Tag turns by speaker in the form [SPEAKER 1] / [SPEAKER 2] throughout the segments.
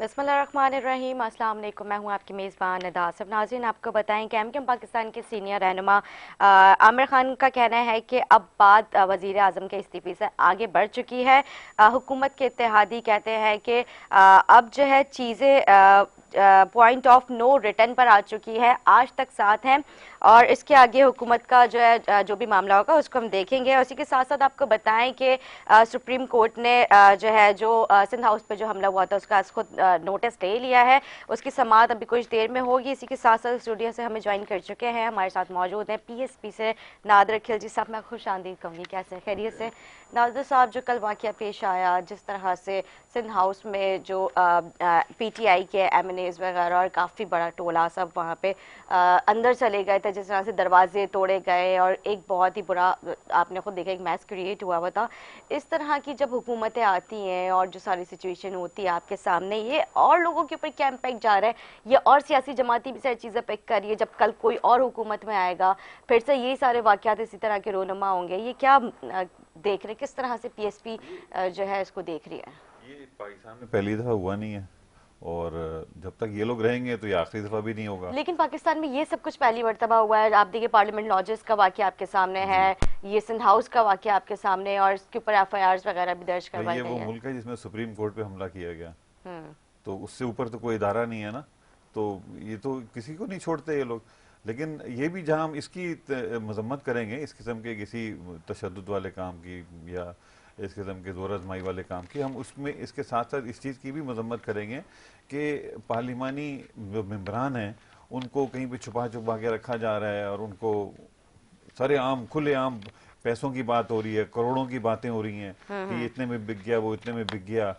[SPEAKER 1] बिस्मिल्लाहिर्रहमानिर्रहीम। अस्सलाम वालेकुम। मैं हूं आपकी मेज़बान निदा आसिफ। नाज़रीन, आपको बताएं कि एमकेएम पाकिस्तान के सीनियर रहनुमा आमिर खान का कहना है कि अब बात वज़ीर आज़म के इस्तीफ़े से आगे बढ़ चुकी है। हुकूमत के इत्तेहादी कहते हैं कि अब जो है चीज़ें पॉइंट ऑफ नो रिटर्न पर आ चुकी है। आज तक साथ हैं और इसके आगे हुकूमत का जो है जो भी मामला होगा उसको हम देखेंगे। उसी के साथ साथ आपको बताएं कि सुप्रीम कोर्ट ने जो सिंध हाउस पे जो हमला हुआ था उसका आज खुद नोटिस ले लिया है। उसकी समाअत अभी कुछ देर में होगी। इसी के साथ साथ स्टूडियो से हमें ज्वाइन कर चुके हैं, हमारे साथ मौजूद हैं पीएसपी से नादिर खिलजी साहब। मैं खुश आमदीद कहूँगी। कैसे खैरियत से नादिर साहब? जो कल वाक़या पेश आया, जिस तरह से सिंध हाउस में जो पीटीआई के एमएनएज वगैरह और काफ़ी बड़ा टोला सब वहाँ पे अंदर चले गए थे, जिस तरह से दरवाजे तोड़े गए और एक बहुत ही बुरा, आपने खुद देखा, एक मैस क्रिएट हुआ था। इस तरह की जब हुकूमतें आती हैं और जो सारी सिचुएशन होती है आपके सामने, ये और लोगों के ऊपर क्या इम्पैक्ट जा रहा है? ये और सियासी जमाती भी सारी चीज़ें पिक कर रही है। जब कल कोई और हुकूमत में आएगा फिर से ये सारे वाक़यात इसी तरह के रोनुमा होंगे। ये क्या देख रहे, किस तरह से पीएसपी जो है इसको देख रही है?
[SPEAKER 2] ये पाकिस्तान में पहली दफा हुआ नहीं है और जब तक ये लोग रहेंगे तो ये आखिरी दफा भी नहीं होगा।
[SPEAKER 1] लेकिन पाकिस्तान में ये सब कुछ पहली मर्तबा हुआ है। आप देखिए, पार्लियामेंट लॉजेस का वाक़या आपके सामने है,
[SPEAKER 2] जी
[SPEAKER 1] ये सिंध हाउस का वाक़या आपके सामने है और इसके ऊपर एफआईआर वगैरह भी दर्ज
[SPEAKER 2] भाई,
[SPEAKER 1] करवाई
[SPEAKER 2] ये
[SPEAKER 1] गई
[SPEAKER 2] वो
[SPEAKER 1] है।
[SPEAKER 2] मुल्क है जिसमें सुप्रीम कोर्ट पे हमला किया गया,
[SPEAKER 1] हम्म।
[SPEAKER 2] तो उससे ऊपर तो कोई इदारा नहीं है ना। तो ये तो किसी को नहीं छोड़ते ये लोग। लेकिन ये भी जहां हम इसकी मजम्मत करेंगे, इस किस्म के किसी तशद्दुद वाले काम की या इस किस्म के जोर आजमाई वाले काम की, हम उसमें इसके साथ साथ इस चीज़ की भी मजम्मत करेंगे कि पार्लिमानी जो मेम्बरान हैं उनको कहीं पे छुपा छुपा के रखा जा रहा है और उनको सरे आम खुले आम पैसों की बात हो रही है, करोड़ों की बातें हो रही हैं कि ये इतने में बिक गया, वो इतने में बिक गया।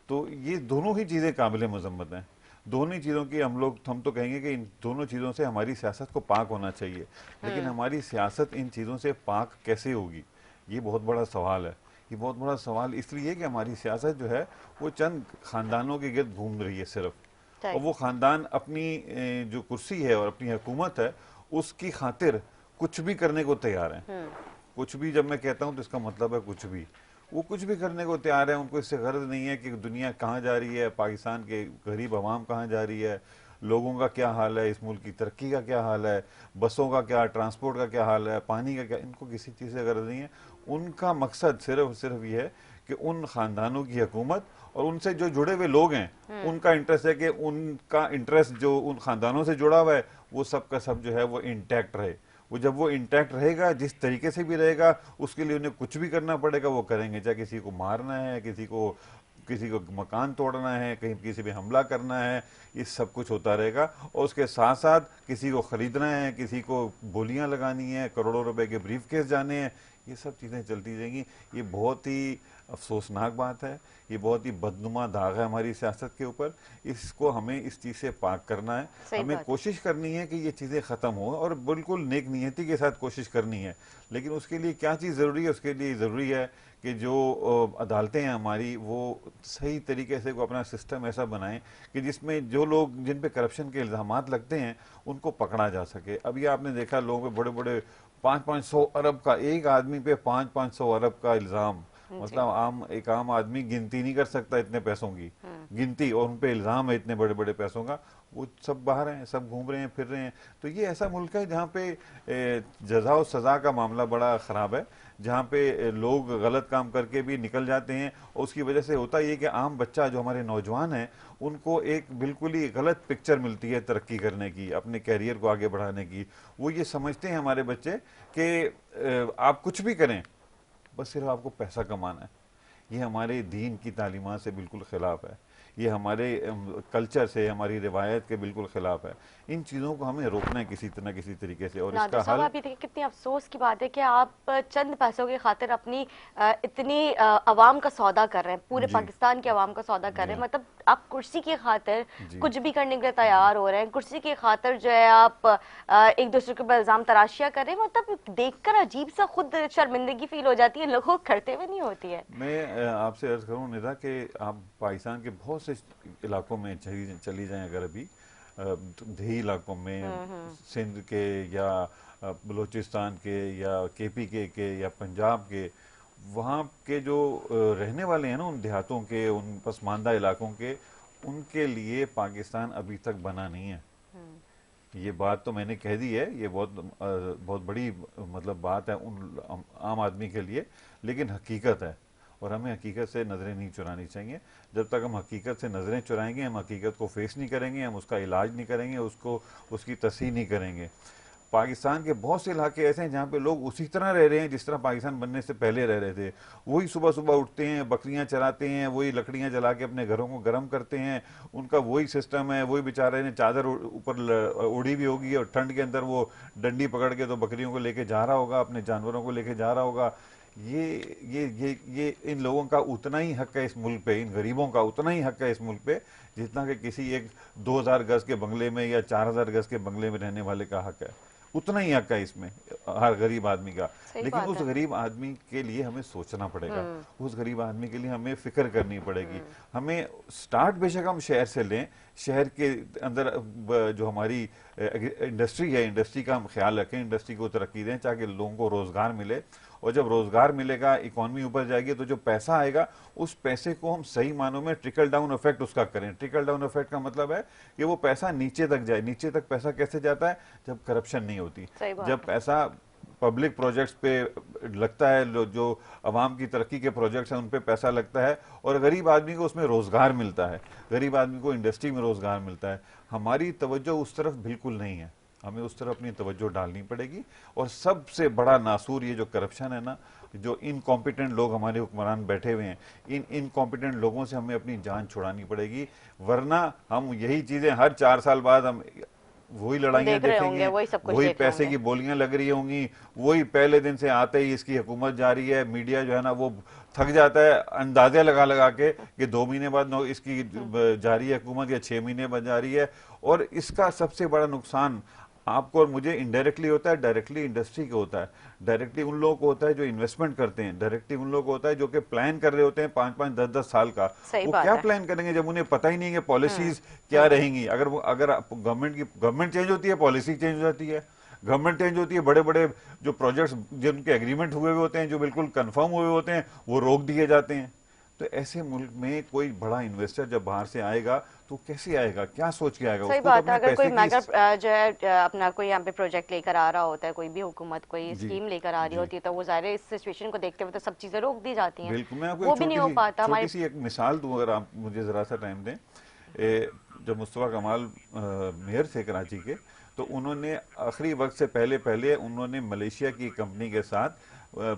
[SPEAKER 2] तो ये दोनों ही चीज़ें काबिल मजम्मत हैं। दोनों ही चीज़ों की हम तो कहेंगे कि इन दोनों चीज़ों से हमारी सियासत को पाक होना चाहिए। लेकिन हमारी सियासत इन चीज़ों से पाक कैसे होगी, ये बहुत बड़ा सवाल है। ये बहुत बड़ा सवाल इसलिए कि हमारी सियासत जो है वो चंद खानदानों के गिर्द घूम रही है सिर्फ, और वो खानदान अपनी जो कुर्सी है और अपनी हुकूमत है उसकी खातिर कुछ भी करने को तैयार हैं। कुछ भी जब मैं कहता हूं तो इसका मतलब है कुछ भी। वो कुछ भी करने को तैयार है। उनको इससे गर्ज नहीं है कि दुनिया कहाँ जा रही है, पाकिस्तान के गरीब अवाम कहाँ जा रही है, लोगों का क्या हाल है, इस मुल्क की तरक्की का क्या हाल है, बसों का क्या, ट्रांसपोर्ट का क्या हाल है, पानी का क्या। इनको किसी चीज़ से गर्ज नहीं है। उनका मकसद सिर्फ सिर्फ ये है कि उन खानदानों की हुकूमत और उनसे जो जुड़े हुए लोग हैं उनका इंटरेस्ट है कि उनका इंटरेस्ट जो उन खानदानों से जुड़ा हुआ है वो सब का सब जो है वो इंटैक्ट रहे। वो जब वो इंटैक्ट रहेगा, जिस तरीके से भी रहेगा, उसके लिए उन्हें कुछ भी करना पड़ेगा, वो करेंगे। चाहे किसी को मारना है, किसी को मकान तोड़ना है, कहीं किसी पे हमला करना है, ये सब कुछ होता रहेगा। और उसके साथ साथ किसी को खरीदना है, किसी को बोलियां लगानी है, करोड़ों रुपए के ब्रीफ केस जाने हैं, ये सब चीज़ें चलती रहेंगी। ये बहुत ही अफसोसनाक बात है, ये बहुत ही बदनुमा दाग है हमारी सियासत के ऊपर। इसको हमें इस चीज़ से पाक करना है।
[SPEAKER 1] सही
[SPEAKER 2] हमें
[SPEAKER 1] बात।
[SPEAKER 2] कोशिश करनी है कि ये चीज़ें ख़त्म हो और बिल्कुल नेक नियति के साथ कोशिश करनी है। लेकिन उसके लिए क्या चीज़ ज़रूरी है? उसके लिए ज़रूरी है कि जो अदालतें हैं हमारी, वो सही तरीके से को अपना सिस्टम ऐसा बनाएं कि जिसमें जो लोग जिन पे करप्शन के इल्ज़ामात लगते हैं उनको पकड़ा जा सके। अभी आपने देखा लोगों पे बड़े बड़े 500 अरब का, एक आदमी पे 500 अरब का इल्ज़ाम।
[SPEAKER 1] जी।
[SPEAKER 2] मतलब एक आम आदमी गिनती नहीं कर सकता इतने पैसों की गिनती, और उन पे इल्ज़ाम है इतने बड़े बड़े पैसों का। वो सब बाहर हैं, सब घूम रहे हैं, फिर रहे हैं। तो ये ऐसा मुल्क है जहाँ पे जजा और सज़ा का मामला बड़ा ख़राब है, जहाँ पे लोग गलत काम करके भी निकल जाते हैं। और उसकी वजह से होता ये कि आम बच्चा जो हमारे नौजवान हैं उनको एक बिल्कुल ही गलत पिक्चर मिलती है तरक्की करने की, अपने कैरियर को आगे बढ़ाने की। वो ये समझते हैं हमारे बच्चे कि आप कुछ भी करें, बस सिर्फ आपको पैसा कमाना है। ये हमारे दीन की तालीमात से बिल्कुल खिलाफ है। ये हमारे कल्चर से, हमारी रिवायत के बिल्कुल खिलाफ है। इन चीज़ों को हमें रोकना है किसी तरह किसी तरीके से, और
[SPEAKER 1] नादिर
[SPEAKER 2] इसका
[SPEAKER 1] साहब,
[SPEAKER 2] हल।
[SPEAKER 1] आप ये देखिए कितनी अफसोस की बात है कि आप चंद पैसों की खातिर अपनी इतनी अवाम का सौदा कर रहे हैं, पूरे
[SPEAKER 2] जी
[SPEAKER 1] पाकिस्तान की अवाम का सौदा कर
[SPEAKER 2] जी
[SPEAKER 1] रहे हैं।
[SPEAKER 2] हाँ
[SPEAKER 1] मतलब आप कुर्सी की खातिर
[SPEAKER 2] जी
[SPEAKER 1] कुछ भी करने के लिए
[SPEAKER 2] जी
[SPEAKER 1] तैयार हो रहे हैं। कुर्सी की खातिर जो है आप एक दूसरे के ऊपर इल्जाम तराशियां कर रहे हैं। मतलब देखकर अजीब सा खुद शर्मिंदगी फील हो जाती है, लोगों को करते हुए नहीं होती है।
[SPEAKER 2] मैं आपसे अर्ज करूँ निदा कि आप पाकिस्तान के बहुत से इलाकों में चली चली जाएं अगर अभी, देही इलाकों में, सिंध के या बलूचिस्तान के या केपी के या पंजाब के, वहाँ के जो रहने वाले हैं ना उन देहातों के, उन पसमानदा इलाकों के, उनके लिए पाकिस्तान अभी तक बना नहीं है। ये बात तो मैंने कह दी है, ये बहुत बड़ी मतलब बात है उन आम आदमी के लिए, लेकिन हकीकत है और हमें हकीकत से नज़रें नहीं चुरानी चाहिए। जब तक हम हकीकत से नज़रें चुराएंगे, हम हकीकत को फेस नहीं करेंगे, हम उसका इलाज नहीं करेंगे, उसकी तस्हीह नहीं करेंगे। पाकिस्तान के बहुत से इलाके ऐसे हैं जहाँ पे लोग उसी तरह रह रहे हैं जिस तरह पाकिस्तान बनने से पहले रह रहे थे। वही सुबह सुबह उठते हैं, बकरियां चराते हैं, वही लकड़ियां जला के अपने घरों को गर्म करते हैं, उनका वही सिस्टम है। वही बेचारे ने चादर ऊपर ओढ़ी भी होगी और ठंड के अंदर वो डंडी पकड़ के तो बकरियों को लेके जा रहा होगा, अपने जानवरों को लेके जा रहा होगा। ये इन लोगों का उतना ही हक है इस मुल्क पे, इन गरीबों का उतना ही हक है इस मुल्क पे जितना कि किसी एक 2000 गज के बंगले में या 4000 गज के बंगले में रहने वाले का हक है। उतना ही हक है इसमें हर गरीब आदमी का।
[SPEAKER 1] सही
[SPEAKER 2] लेकिन
[SPEAKER 1] बात
[SPEAKER 2] उस
[SPEAKER 1] है।
[SPEAKER 2] गरीब आदमी के लिए हमें सोचना पड़ेगा, उस गरीब आदमी के लिए हमें फिक्र करनी पड़ेगी। हमें स्टार्ट बेशक हम शहर से लें, शहर के अंदर जो हमारी इंडस्ट्री है, इंडस्ट्री का हम ख्याल रखें, इंडस्ट्री को तरक्की दें ताकि लोगों को रोजगार मिले। और जब रोजगार मिलेगा, इकॉनमी ऊपर जाएगी, तो जो पैसा आएगा उस पैसे को हम सही मानों में ट्रिकल डाउन इफेक्ट उसका करें। ट्रिकल डाउन इफेक्ट का मतलब है कि वो पैसा नीचे तक जाए। नीचे तक पैसा कैसे जाता है? जब करप्शन नहीं होती,
[SPEAKER 1] सही बात
[SPEAKER 2] जब
[SPEAKER 1] है।
[SPEAKER 2] पैसा पब्लिक प्रोजेक्ट्स पे लगता है, जो अवाम की तरक्की के प्रोजेक्ट्स हैं उन पे पैसा लगता है और गरीब आदमी को उसमें रोजगार मिलता है, गरीब आदमी को इंडस्ट्री में रोजगार मिलता है। हमारी तवज्जो उस तरफ बिल्कुल नहीं है, हमें उस तरफ अपनी तवज्जो डालनी पड़ेगी। और सबसे बड़ा नासूर ये जो करप्शन है ना, जो इनकॉम्पिटेंट लोग हमारे हुक्मरान बैठे हुए हैं, इन इनकॉम्पिटेंट लोगों से हमें अपनी जान छुड़ानी पड़ेगी। वरना हम यही चीजें हर 4 साल बाद हम वही लड़ाइयां
[SPEAKER 1] देख रहे होंगे,
[SPEAKER 2] देखेंगे,
[SPEAKER 1] वही सब कुछ
[SPEAKER 2] वही
[SPEAKER 1] देख रहे
[SPEAKER 2] पैसे
[SPEAKER 1] होंगे।
[SPEAKER 2] की बोलियां लग रही होंगी, वही पहले दिन से आते ही इसकी हुकूमत जा रही है। मीडिया जो है ना वो थक जाता है अंदाजे लगा लगा के कि 2 महीने बाद इसकी जा रही है हुकूमत या 6 महीने बाद जा रही है। और इसका सबसे बड़ा नुकसान आपको और मुझे इनडायरेक्टली होता है, डायरेक्टली इंडस्ट्री को होता है, डायरेक्टली उन लोगों को होता है जो इन्वेस्टमेंट करते हैं, डायरेक्टली उन लोगों को होता है जो कि प्लान कर रहे होते हैं 5-5, 10-10 साल का।
[SPEAKER 1] सही
[SPEAKER 2] वो
[SPEAKER 1] बात
[SPEAKER 2] क्या
[SPEAKER 1] है।
[SPEAKER 2] प्लान करेंगे जब उन्हें पता ही नहीं है कि पॉलिसीज क्या रहेंगी। अगर गवर्नमेंट चेंज होती है, पॉलिसी चेंज हो जाती है। गवर्नमेंट चेंज होती है, बड़े बड़े जो प्रोजेक्ट्स जिनके एग्रीमेंट हुए हुए होते हैं, जो बिल्कुल कंफर्म हुए होते हैं, वो रोक दिए जाते हैं। तो ऐसे मुल्क में कोई बड़ा इन्वेस्टर जब बाहर से आएगा तो कैसे आएगा, क्या सोच के आएगा?
[SPEAKER 1] सही
[SPEAKER 2] उसको तो
[SPEAKER 1] बात है।
[SPEAKER 2] अपने
[SPEAKER 1] अगर कोई
[SPEAKER 2] पैसे की
[SPEAKER 1] मेगा जो है अपना कोई यहाँ पे प्रोजेक्ट लेकर आ रहा होता है, कोई भी हुकूमत कोई
[SPEAKER 2] जी
[SPEAKER 1] स्कीम लेकर आ रही
[SPEAKER 2] जी
[SPEAKER 1] होती है, तो वो ज़ाहिर है इस सिचुएशन को देखते हुए तो सब चीज़ें रोक दी जाती हैं।
[SPEAKER 2] बिल्कुल। मैं आपको
[SPEAKER 1] वो
[SPEAKER 2] एक
[SPEAKER 1] भी नहीं हो पाता
[SPEAKER 2] छोटी
[SPEAKER 1] हमारे।
[SPEAKER 2] सी एक मिसाल दूं, अगर आप मुझे ज़रा सा टाइम दें। जब मुस्तफ़ा कमाल मेयर थे कराची के, तो उन्होंने आखिरी वक्त से पहले पहले उन्होंने मलेशिया की कंपनी के साथ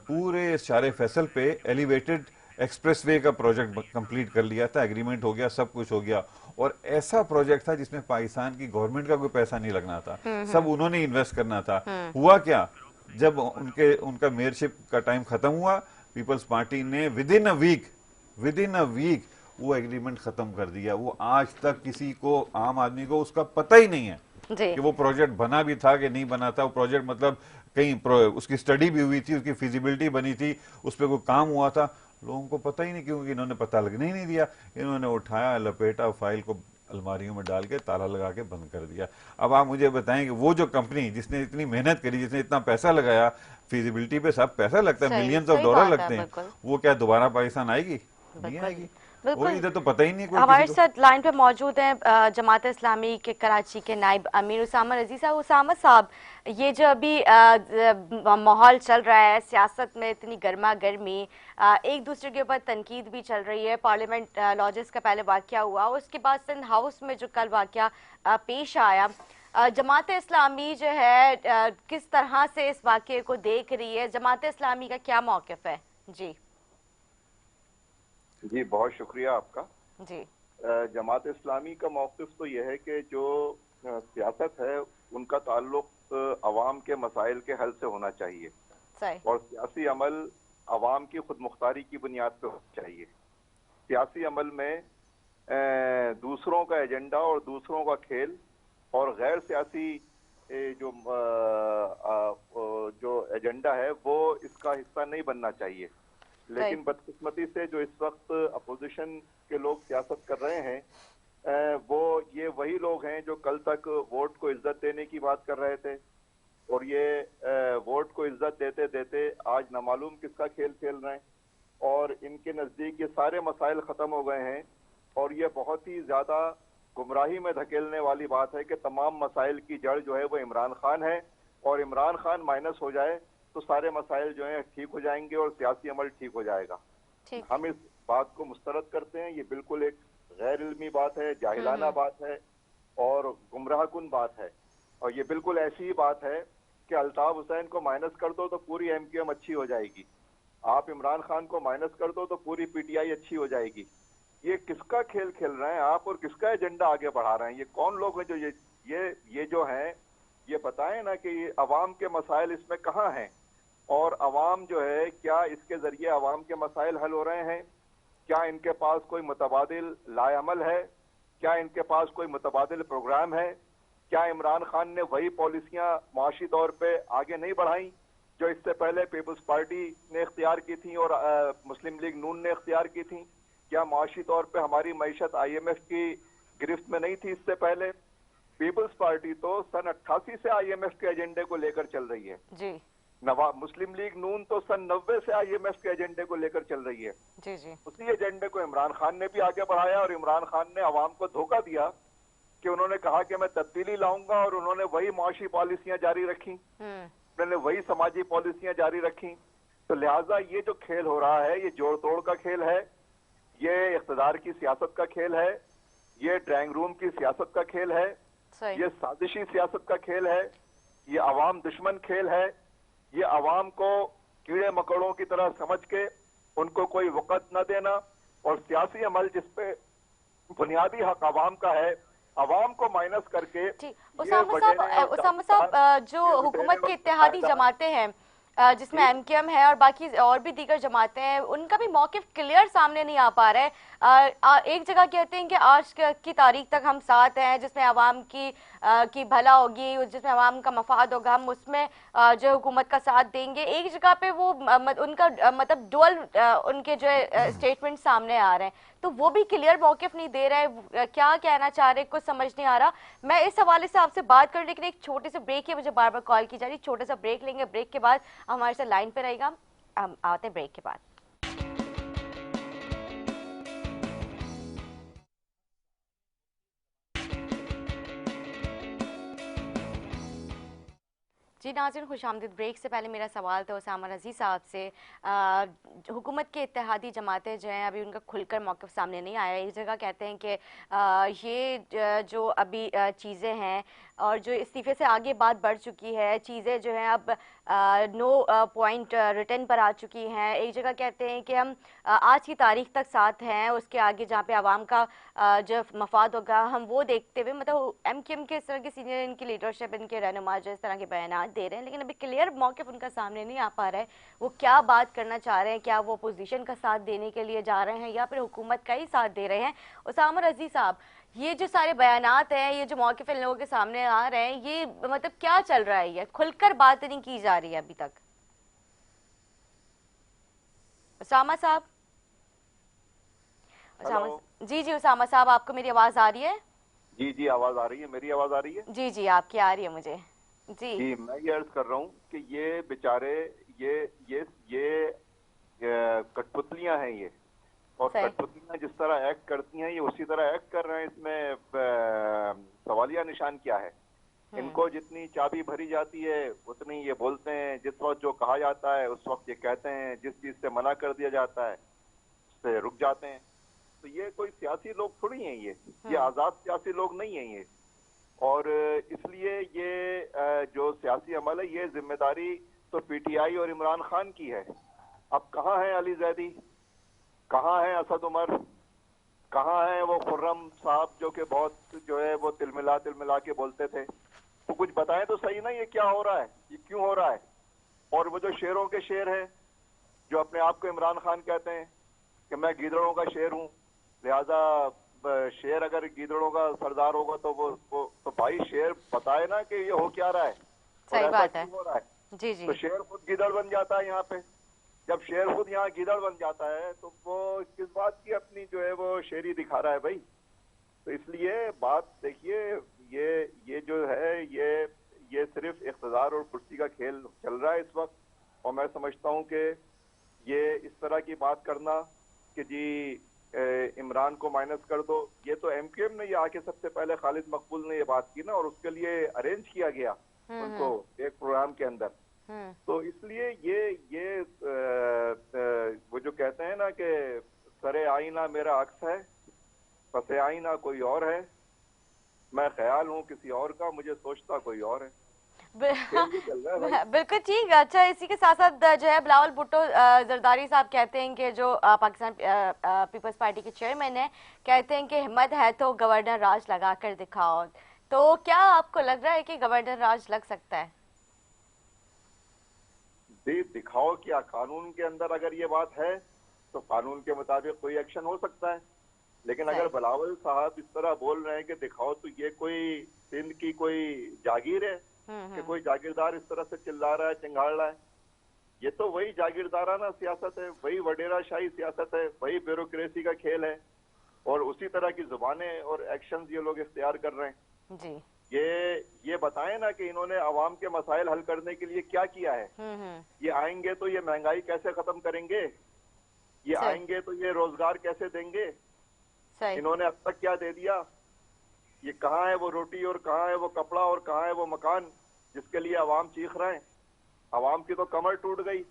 [SPEAKER 2] पूरे शारे फैसल पे एलिवेटेड एक्सप्रेसवे का प्रोजेक्ट कंप्लीट कर लिया था। एग्रीमेंट हो गया, सब कुछ हो गया। और ऐसा प्रोजेक्ट था जिसमें पाकिस्तान की गवर्नमेंट का कोई पैसा नहीं लगना था, सब उन्होंने इन्वेस्ट करना था। हुआ क्या, जब उनका मेयरशिप का टाइम खत्म हुआ, पीपल्स पार्टी ने विद इन अ वीक वो एग्रीमेंट खत्म कर दिया। वो आज तक किसी को, आम आदमी को उसका पता ही नहीं है
[SPEAKER 1] जी।
[SPEAKER 2] कि वो प्रोजेक्ट बना भी था कि नहीं बना था। वो प्रोजेक्ट मतलब कहीं उसकी स्टडी भी हुई थी, उसकी फिजिबिलिटी बनी थी, उस पर कोई काम हुआ था, लोगों को पता ही नहीं, क्योंकि इन्होंने पता लगने ही नहीं दिया। इन्होंने उठाया, लपेटा, फाइल को अलमारियों में डाल के ताला लगा के बंद कर दिया। अब आप मुझे बताएं कि वो जो कंपनी जिसने इतनी मेहनत करी, जिसने इतना पैसा लगाया, फिजिबिलिटी पे सब पैसा लगता है,
[SPEAKER 1] सही
[SPEAKER 2] मिलियंस ऑफ
[SPEAKER 1] सही
[SPEAKER 2] डॉलर
[SPEAKER 1] बात है।
[SPEAKER 2] लगते हैं,
[SPEAKER 1] बिल्कुल
[SPEAKER 2] वो क्या दोबारा पाकिस्तान आएगी? नहीं
[SPEAKER 1] बिल्कुल
[SPEAKER 2] आएगी। और
[SPEAKER 1] बिल्कुल।
[SPEAKER 2] इधर तो पता ही नहीं कोई किसी
[SPEAKER 1] हमारे
[SPEAKER 2] को।
[SPEAKER 1] साथ लाइन पे मौजूद हैं जमात इस्लामी के कराची के नाइब अमीर उसामा रजी साहब। उसामा साहब, ये जो अभी माहौल चल रहा है सियासत में, इतनी गर्मा गर्मी, एक दूसरे के ऊपर तनकीद भी चल रही है। पार्लियामेंट लॉजेस का पहले वाकया हुआ, उसके बाद सिंध हाउस में जो कल वाकया पेश आया, जमात इस्लामी जो है किस तरह से इस वाकये को देख रही है? जमात इस्लामी का क्या मौक़िफ़ है? जी
[SPEAKER 3] जी, बहुत शुक्रिया आपका।
[SPEAKER 1] जी।
[SPEAKER 3] जमात इस्लामी का मौक़िफ़ तो यह है कि जो सियासत है उनका ताल्लुक अवाम के मसाइल के हल से होना चाहिए
[SPEAKER 1] सही।
[SPEAKER 3] और सियासी अमल अवाम की खुद मुख्तारी की बुनियाद पर होना चाहिए। सियासी अमल में दूसरों का एजेंडा और दूसरों का खेल और गैर सियासी जो एजेंडा है वो इसका हिस्सा नहीं बनना चाहिए। लेकिन बदकिस्मती से जो इस वक्त अपोजिशन के लोग सियासत कर रहे हैं वो ये वही लोग हैं जो कल तक वोट को इज्जत देने की बात कर रहे थे, और ये वोट को इज्जत देते देते आज न मालूम किसका खेल खेल रहे हैं। और इनके नज़दीक ये सारे मसाइल ख़त्म हो गए हैं और ये बहुत ही ज्यादा गुमराही में धकेलने वाली बात है कि तमाम मसाइल की जड़ जो है वो इमरान खान है, और इमरान खान माइनस हो जाए तो सारे मसाइल जो है ठीक हो जाएंगे और सियासी अमल ठीक हो जाएगा।
[SPEAKER 1] ठीक।
[SPEAKER 3] हम इस बात को मुस्तरद करते हैं। ये बिल्कुल एक गैर इल्मी बात है, जाहिलाना बात है और गुमराहकुन बात है। और ये बिल्कुल ऐसी ही बात है कि अल्ताफ हुसैन को माइनस कर दो तो पूरी एमक्यूएम अच्छी हो जाएगी, आप इमरान खान को माइनस कर दो तो पूरी पीटीआई अच्छी हो जाएगी। ये किसका खेल खेल रहे हैं आप और किसका एजेंडा आगे बढ़ा रहे हैं? ये कौन लोग हैं जो ये जो हैं, ये बताएं ना कि ये अवाम के मसाइल इसमें कहाँ हैं, और अवाम जो है क्या इसके जरिए अवाम के मसाइल हल हो रहे हैं? क्या इनके पास कोई मुतबादिल लाएअमल है? क्या इनके पास कोई मुतबादिल प्रोग्राम है? क्या इमरान खान ने वही पॉलिसियां मुआशी तौर पे आगे नहीं बढ़ाई जो इससे पहले पीपल्स पार्टी ने इख्तियार की थी और मुस्लिम लीग नून ने इख्तियार की थी? क्या मुआशी तौर पे हमारी मईशत IMF की गिरफ्त में नहीं थी इससे पहले? पीपल्स पार्टी तो सन 88 से IMF के एजेंडे को लेकर चल रही है
[SPEAKER 1] जी।
[SPEAKER 3] मुस्लिम लीग नून तो सन 90 से IMF के एजेंडे को लेकर चल रही है।
[SPEAKER 1] जी जी।
[SPEAKER 3] उसी एजेंडे को इमरान खान ने भी आगे बढ़ाया और इमरान खान ने अवाम को धोखा दिया कि उन्होंने कहा कि मैं तब्दीली लाऊंगा और उन्होंने वही मुआशी पॉलिसियां जारी रखी, उन्होंने वही समाजी पॉलिसियां जारी रखी। तो लिहाजा ये जो खेल हो रहा है ये जोड़ तोड़ का खेल है, ये इख्तिदार की सियासत का खेल है, ये ड्राइंग रूम की सियासत का खेल है, ये साजिशी सियासत का खेल है, ये अवाम दुश्मन खेल है। ये अवाम को कीड़े मकोड़ों की तरह समझ के उनको कोई वक़्त न देना और सियासी अमल जिसपे बुनियादी हक अवाम का है, अवाम को माइनस करके
[SPEAKER 1] उसामा साहब जो हुकूमत के इत्तेहादी जमातें हैं जिसमें MKM है और बाकी और भी दीगर जमातें हैं, उनका भी मौकिफ क्लियर सामने नहीं आ पा रहा है। एक जगह कहते हैं कि आज की तारीख तक हम साथ हैं, जिसमें आवाम की भला होगी, जिसमें आवाम का मफाद होगा, हम उसमें जो हुकूमत का साथ देंगे। एक जगह पे वो उनका मतलब डुअल उनके जो स्टेटमेंट सामने आ रहे हैं, तो वो भी क्लियर मौकिफ नहीं दे रहे। क्या कहना चाह रहे कुछ समझ नहीं आ रहा। मैं इस हवाले से आपसे बात कर, लेकिन एक छोटे से ब्रेक है, मुझे बार बार कॉल की जा रही है। छोटे सा ब्रेक लेंगे, ब्रेक के बाद हमारे साथ लाइन पे रहेगा। हम आते हैं ब्रेक के बाद। जी नाज़रीन, खुशामदीद। ब्रेक से पहले मेरा सवाल था उसामा रज़ी साहब से। हुकूमत के इत्तेहादी जमातें जो हैं अभी उनका खुलकर मौक़िफ़ सामने नहीं आया। एक जगह कहते हैं कि ये जो अभी चीज़ें हैं और जो इस्तीफ़े से आगे बात बढ़ चुकी है, चीज़ें जो हैं अब नो पॉइंट रिटर्न पर आ चुकी हैं। एक जगह कहते हैं कि हम आज की तारीख तक साथ हैं, उसके आगे जहाँ पे आवाम का जो मफाद होगा हम वो देखते हुए, मतलब MKM के इस तरह के सीनियर इनकी लीडरशिप, इनके रहनुमा जो इस तरह के बयान दे रहे हैं, लेकिन अभी क्लियर मौक़िफ़ उनका सामने नहीं आ पा रहा है। वो क्या बात करना चाह रहे हैं? क्या वो अपोजिशन का साथ देने के लिए जा रहे हैं या फिर हुकूमत का ही साथ दे रहे हैं? उसामा रज़ी साहब, ये जो सारे बयानात हैं, ये जो मौक़िफ़ इन लोगों के सामने आ रहे हैं, ये मतलब क्या चल रहा है? ये खुलकर बात नहीं की जा रही है अभी तक। उसामा साहब, जी जी उसामा साहब, आपको मेरी आवाज़ आ रही है?
[SPEAKER 3] जी जी, आवाज़ आ रही है। मेरी आवाज़ आ रही है?
[SPEAKER 1] जी जी, आपकी आ रही है मुझे। जी
[SPEAKER 3] मैं ये अर्ज कर रहा हूँ कि ये बेचारे ये कठपुतलियां हैं ये, और कठपुतलियां जिस तरह एक्ट करती हैं ये उसी तरह एक्ट कर रहे हैं। इसमें सवालिया निशान क्या है? इनको जितनी चाबी भरी जाती है उतनी ये बोलते हैं, जिस वक्त जो कहा जाता है उस वक्त ये कहते हैं, जिस चीज से मना कर दिया जाता है उससे रुक जाते हैं। तो ये कोई सियासी लोग थोड़ी हैं, ये आजाद सियासी लोग नहीं हैं ये। और इसलिए ये जो सियासी अमल है ये जिम्मेदारी तो PTI और इमरान खान की है। अब कहाँ है अली जैदी, कहाँ है असद उमर, कहाँ है वो खुर्रम साहब जो कि बहुत जो है वो तिलमिला के बोलते थे? तो कुछ बताएं तो सही ना, ये क्या हो रहा है, ये क्यों हो रहा है? और वो जो शेरों के शेर हैं जो अपने आप को इमरान खान कहते हैं कि मैं गीदड़ों का शेर हूँ, लिहाजा शेर अगर गीदड़ों का सरदार होगा तो भाई शेर बताए ना कि ये हो क्या रहा है,
[SPEAKER 1] सही बात है।
[SPEAKER 3] हो रहा है
[SPEAKER 1] जी जी।
[SPEAKER 3] तो शेर खुद गीदड़ बन जाता है यहाँ पे। जब शेर खुद यहाँ गीदड़ बन जाता है तो वो किस बात की अपनी जो है वो शेरी दिखा रहा है भाई? तो इसलिए बात देखिए, ये जो है ये सिर्फ इख्तिदार और कुर्सी का खेल चल रहा है इस वक्त। और मैं समझता हूँ कि ये इस तरह की बात करना कि जी इमरान को माइनस कर दो। ये तो एमक्यूएम ने ये आके सबसे पहले खालिद मकबूल ने ये बात की ना, और उसके लिए अरेंज किया गया उनको एक प्रोग्राम के अंदर। तो इसलिए ये वो जो कहते हैं ना कि सरे आईना मेरा अक्स है, पसे आईना कोई और है, मैं ख्याल हूँ किसी और का, मुझे सोचता कोई और है।
[SPEAKER 1] बिल्कुल ठीक। अच्छा, इसी के साथ साथ जो है बिलावल भुट्टो जरदारी साहब कहते हैं कि जो पाकिस्तान पीपल्स पार्टी के चेयरमैन है, कहते हैं कि हिम्मत है तो गवर्नर राज लगा कर दिखाओ। तो क्या आपको लग रहा है कि गवर्नर राज लग सकता है?
[SPEAKER 3] दिखाओ क्या, कानून के अंदर अगर ये बात है तो कानून के मुताबिक कोई एक्शन हो सकता है। लेकिन अगर बिलावल साहब इस तरह बोल रहे हैं कि दिखाओ, तो ये कोई सिंध की कोई जागीर है कि कोई जागीरदार इस तरह से चिल्ला रहा है, चिंगाड़ रहा है? ये तो वही जागीरदाराना सियासत है, वही वडेराशाही सियासत है, वही ब्यूरोक्रेसी का खेल है, और उसी तरह की जुबानें और एक्शंस ये लोग इख्तियार कर रहे हैं जी। ये बताएं ना कि इन्होंने अवाम के मसाइल हल करने के लिए क्या किया है। ये आएंगे तो ये महंगाई कैसे खत्म करेंगे, ये आएंगे तो ये रोजगार कैसे देंगे, इन्होंने अब तक क्या दे दिया, ये कहाँ है वो रोटी और कहाँ है वो कपड़ा और कहाँ है वो मकान जिसके लिए अवाम चीख रहे हैं। अवाम की तो कमर टूट गई,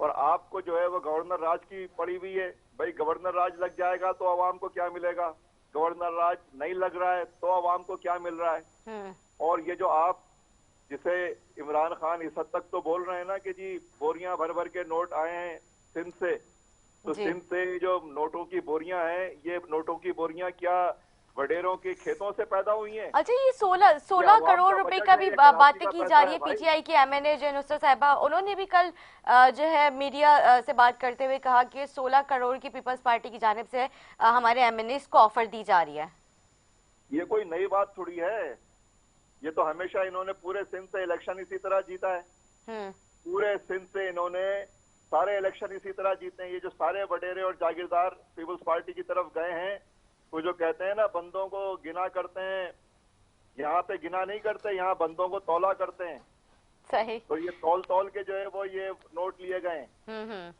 [SPEAKER 3] और आपको जो है वो गवर्नर राज की पड़ी हुई है। भाई गवर्नर राज लग जाएगा तो अवाम को क्या मिलेगा, गवर्नर राज नहीं लग रहा है तो अवाम को क्या मिल रहा है। और ये जो आप जिसे इमरान खान इस हद तक तो बोल रहे हैं ना कि जी बोरियां भर भर के नोट आए हैं सिंध से, तो सिंध से जो नोटों की बोरियां हैं, ये नोटों की बोरियां क्या वडेरों के खेतों से पैदा हुई हैं?
[SPEAKER 1] अच्छा, ये 16 करोड़ रुपए का भी बातें की जा रही है। पीटीआई की एमएनए जो नुसरत साहिबा, उन्होंने भी कल जो है मीडिया से बात करते हुए कहा कि 16 करोड़ की पीपल्स पार्टी की जानिब से हमारे एमएनए को ऑफर दी जा रही है।
[SPEAKER 3] ये कोई नई बात थोड़ी है, ये तो हमेशा इन्होंने पूरे सिंध से इलेक्शन इसी तरह जीता है। पूरे सिंध से इन्होंने सारे इलेक्शन इसी तरह जीते हैं। ये जो सारे वडेरे और जागीरदार पीपल्स पार्टी की तरफ गए हैं, वो जो कहते हैं ना बंदों को गिना करते हैं, यहाँ पे गिना नहीं करते, यहाँ बंदों को तौला करते हैं।
[SPEAKER 1] सही।
[SPEAKER 3] तो ये तौल के जो है वो ये नोट लिए गए।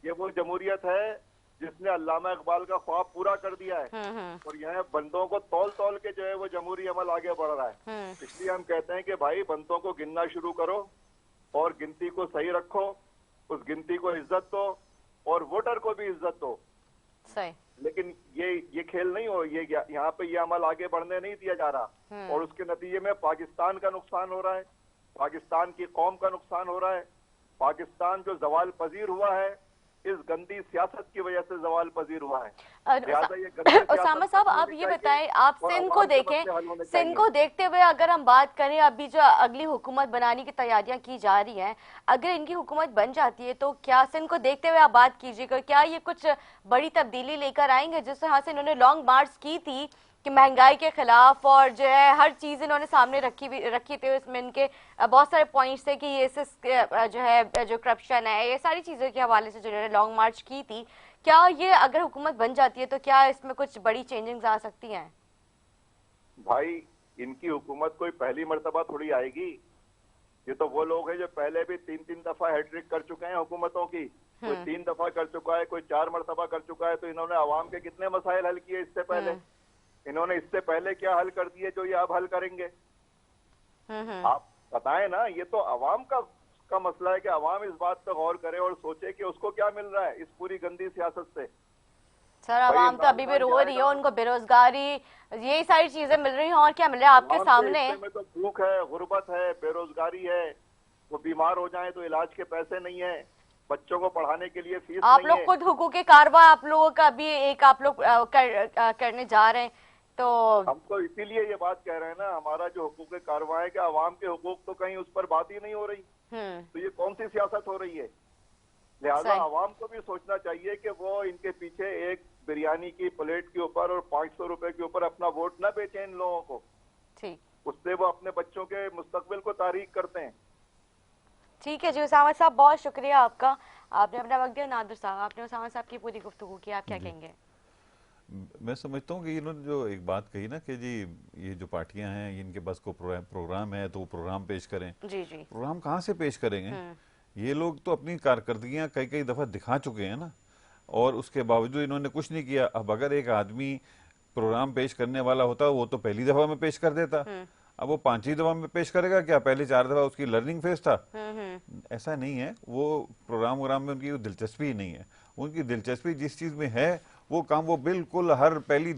[SPEAKER 3] ये वो जमहूरियत है जिसने अल्लामा इकबाल का ख्वाब पूरा कर दिया है, और यहाँ बंदों को तौल के जो है वो जमहूरी अमल आगे बढ़ रहा है। इसलिए हम कहते हैं कि भाई बंदों को गिनना शुरू करो और गिनती को सही रखो, उस गिनती को इज्जत दो और वोटर को भी इज्जत दो।
[SPEAKER 1] सही।
[SPEAKER 3] लेकिन ये खेल नहीं हो, ये यहाँ पे ये अमल आगे बढ़ने नहीं दिया जा रहा, और उसके नतीजे में पाकिस्तान का नुकसान हो रहा है, पाकिस्तान की कौम का नुकसान हो रहा है। पाकिस्तान जो जवाल पजीर हुआ है, इस गंदी सियासत की वजह से जवाल पजीर हुआ है।
[SPEAKER 1] उसामा साहब, आप ये बताएं, आप सिंध को देखें, सिंध को देखते हुए अगर हम बात करें, अभी जो अगली हुकूमत बनाने की तैयारियां की जा रही हैं, अगर इनकी हुकूमत बन जाती है तो क्या सिंध को देखते हुए आप बात कीजिएगा, क्या ये कुछ बड़ी तब्दीली लेकर आएंगे? जिस तरह से इन्होंने लॉन्ग मार्च की थी कि महंगाई के खिलाफ, और जो है हर चीज इन्होंने सामने रखी थी, इसमें इनके बहुत सारे पॉइंट्स थे कि ये जो है जो करप्शन है, ये सारी चीजों के हवाले से जो इन्होंने लॉन्ग मार्च की थी, क्या ये अगर हुकूमत बन जाती है तो क्या इसमें कुछ बड़ी चेंजिंग्स आ सकती हैं?
[SPEAKER 3] भाई इनकी हुकूमत कोई पहली मर्तबा थोड़ी आएगी। ये तो वो लोग हैं जो पहले भी 3 दफा हैट्रिक कर चुके हैं हुकूमतों की। कोई 3 दफा कर चुका है, कोई 4 मर्तबा कर चुका है। तो इन्होंने आवाम के कितने मसाइल हल किए इससे पहले? इन्होंने इससे पहले क्या हल कर दिए जो ये अब हल करेंगे? आप बताएं ना। ये तो आवाम का मसला है कि आवाम इस बात पर गौर करे और सोचे कि उसको क्या मिल रहा है इस पूरी गंदी सियासत से।
[SPEAKER 1] सर, आवाम तो अभी भी रो रही है, उनको बेरोजगारी, यही सारी चीजें मिल रही हैं, और क्या मिल रहा है आपके सामने?
[SPEAKER 3] में तो भूख है, गुर्बत है, बेरोजगारी है, वो बीमार हो जाए तो इलाज के पैसे नहीं है, बच्चों को पढ़ाने के लिए फीस
[SPEAKER 1] आप लोग खुद हुकूक कारवा आप लोगों का भी एक आप लोग करने जा रहे हैं, तो
[SPEAKER 3] हम तो इसीलिए ये बात कह रहे हैं ना, हमारा जो हुकूक कारवा है कि आवाम के हुकूक तो कहीं उस पर बात ही नहीं हो रही। तो ये कौन सी सियासत हो रही है? लिहाजा आवाम को भी सोचना चाहिए कि वो इनके पीछे एक बिरयानी की प्लेट के ऊपर और 500 रुपए के ऊपर अपना वोट ना बेचें इन लोगों को।
[SPEAKER 1] ठीक,
[SPEAKER 3] उससे वो अपने बच्चों के मुस्तकबिल को तारीख करते हैं।
[SPEAKER 1] ठीक है जी उसामा साहब, बहुत शुक्रिया आपका, आपने अपना वक्त दिया। नादिर साहब, आपने उसामा साहब की पूरी गुफ्तगू की, आप क्या कहेंगे?
[SPEAKER 2] मैं समझता हूँ कि इन्होंने जो एक बात कही ना कि जी ये जो पार्टियां हैं इनके पास को प्रोग्राम है तो वो प्रोग्राम पेश करें।
[SPEAKER 1] जी जी।
[SPEAKER 2] प्रोग्राम कहाँ से पेश करेंगे? ये लोग तो अपनी कारकर्दगियां कई दफा दिखा चुके हैं ना। और उसके बावजूद इन्होंने कुछ नहीं किया। अब अगर एक आदमी प्रोग्राम पेश करने वाला होता वो तो पहली दफा में पेश कर देता, अब वो पांचवी दफा में पेश करेगा क्या? पहले 4 दफा उसकी लर्निंग फेज था। ऐसा नहीं है, वो प्रोग्राम में उनकी दिलचस्पी ही नहीं है। उनकी दिलचस्पी जिस चीज में है वो काम वो बिल्कुल हर पहले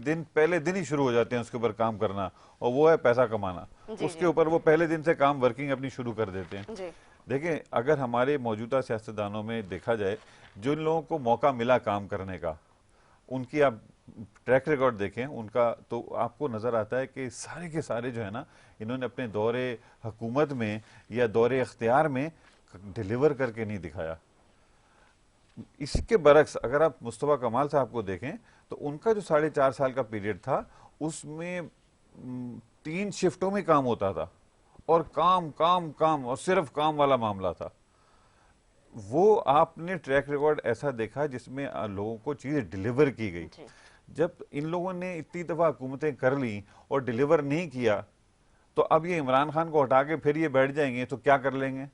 [SPEAKER 2] दिन ही शुरू हो जाते हैं उसके ऊपर काम करना, और वो है पैसा कमाना। उसके ऊपर वो पहले दिन से काम वर्किंग अपनी शुरू कर देते हैं। देखें, अगर हमारे मौजूदा सियासतदानों में देखा जाए, जिन लोगों को मौका मिला काम करने का, उनकी आप ट्रैक रिकॉर्ड देखें उनका, तो आपको नजर आता है कि सारे के सारे जो है ना, इन्होंने अपने दौरे हुकूमत में या दौरे इख्तियार में डिलीवर करके नहीं दिखाया। इसके बरक्स अगर आप मुस्तफा कमाल साहब को देखें तो उनका जो 4.5 साल का पीरियड था उसमें 3 शिफ्टों में काम होता था, और काम काम काम और सिर्फ काम वाला मामला था। वो आपने ट्रैक रिकॉर्ड ऐसा देखा जिसमें लोगों को चीजें डिलीवर की गई। जब इन लोगों ने इतनी दफा हुकूमतें कर ली और डिलीवर नहीं किया, तो अब ये इमरान खान को हटा के फिर ये बैठ जाएंगे तो क्या कर लेंगे?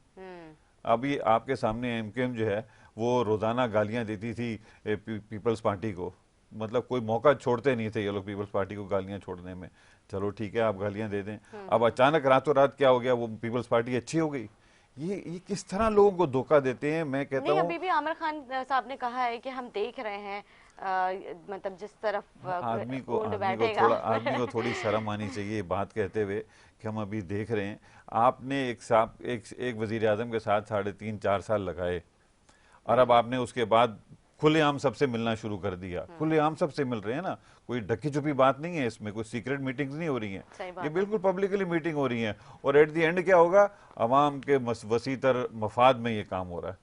[SPEAKER 2] अब ये आपके सामने एमकेएम जो है वो रोजाना गालियां देती थी पीपल्स पार्टी को, मतलब कोई मौका छोड़ते नहीं थे ये लोग पीपल्स पार्टी को गालियां छोड़ने में। चलो ठीक है, आप गालियां दे दें। अब अचानक रातों रात क्या हो गया, वो पीपल्स पार्टी अच्छी हो गई। ये किस तरह लोगों को धोखा देते हैं। मैं कहता हूँ
[SPEAKER 1] अभी भी आमिर खान साहब ने कहा है कि हम देख रहे हैं, मतलब जिस तरफ
[SPEAKER 2] आदमी को थोड़ी शर्म आनी चाहिए बात कहते हुए कि हम अभी देख रहे हैं। आपने एक वजीर आजम के साथ 3.5-4 साल लगाए, और अब आपने उसके बाद खुलेआम सबसे मिलना शुरू कर दिया। खुलेआम सबसे मिल रहे हैं ना, कोई ढकी छुपी बात नहीं है इसमें, कोई सीक्रेट मीटिंग्स नहीं हो रही हैं, ये बिल्कुल पब्लिकली मीटिंग हो रही है। और एट द एंड क्या होगा, अवाम के वसीतर मफाद में ये काम हो रहा है।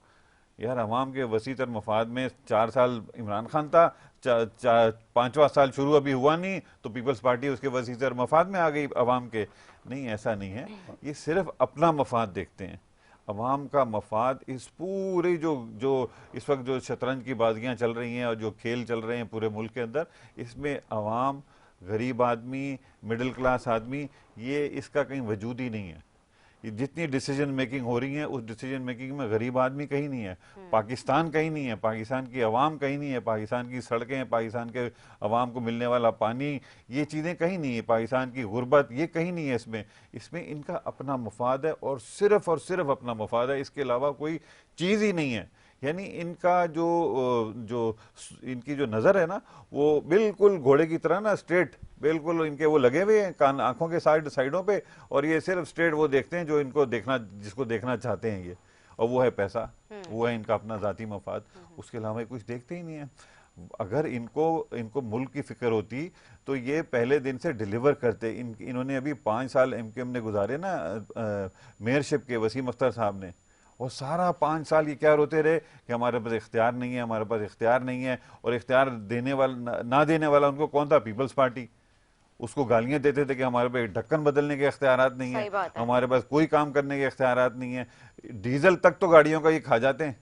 [SPEAKER 2] यार, अवाम के वसीतर मफाद में 4 साल इमरान खान था, 5वां साल शुरू अभी हुआ नहीं तो पीपल्स पार्टी उसके वसीतर मफाद में आ गई अवाम के। नहीं, ऐसा नहीं है। ये सिर्फ अपना मफाद देखते हैं। अवाम का मफाद इस पूरे जो इस वक्त जो शतरंज की बाजियां चल रही हैं और जो खेल चल रहे हैं पूरे मुल्क के अंदर, इसमें अवाम, गरीब आदमी, मिडिल क्लास आदमी, ये इसका कहीं वजूद ही नहीं है। ये जितनी डिसीजन मेकिंग हो रही है उस डिसीजन मेकिंग में गरीब आदमी कहीं नहीं है, पाकिस्तान कहीं नहीं है, पाकिस्तान की अवाम कहीं नहीं है, पाकिस्तान की सड़कें, पाकिस्तान के अवाम को मिलने वाला पानी, ये चीज़ें कहीं नहीं है, पाकिस्तान की गुर्बत, ये कहीं नहीं है। इसमें इनका अपना मफाद है और सिर्फ अपना मफाद है, इसके अलावा कोई चीज़ ही नहीं है। यानी इनका इनकी जो नज़र है ना, वो बिल्कुल घोड़े की तरह ना स्ट्रेट, बिल्कुल इनके वो लगे हुए हैं कान आंखों के साइडों पे, और ये सिर्फ स्ट्रेट वो देखते हैं जो जिसको देखना चाहते हैं ये, और वो है पैसा, वो है इनका अपना जाती मफाद। उसके अलावा कुछ देखते ही नहीं है। अगर इनको मुल्क की फिक्र होती तो ये पहले दिन से डिलीवर करते। इन्होंने अभी 5 साल एमकेएम ने गुजारे ना मेयरशिप के, वसीम अख्तर साहब ने, और सारा 5 साल ये क्या रोते रहे कि हमारे पास इख्तियार नहीं है, हमारे पास इख्तियार नहीं है। और इख्तियार देने वाला ना देने वाला उनको कौन था? पीपल्स पार्टी। उसको गालियां देते थे कि हमारे पास ढक्कन बदलने के इख्तियारात नहीं है, हमारे पास कोई काम करने के इख्तियारात नहीं है, डीजल तक तो गाड़ियों का ये खा जाते हैं,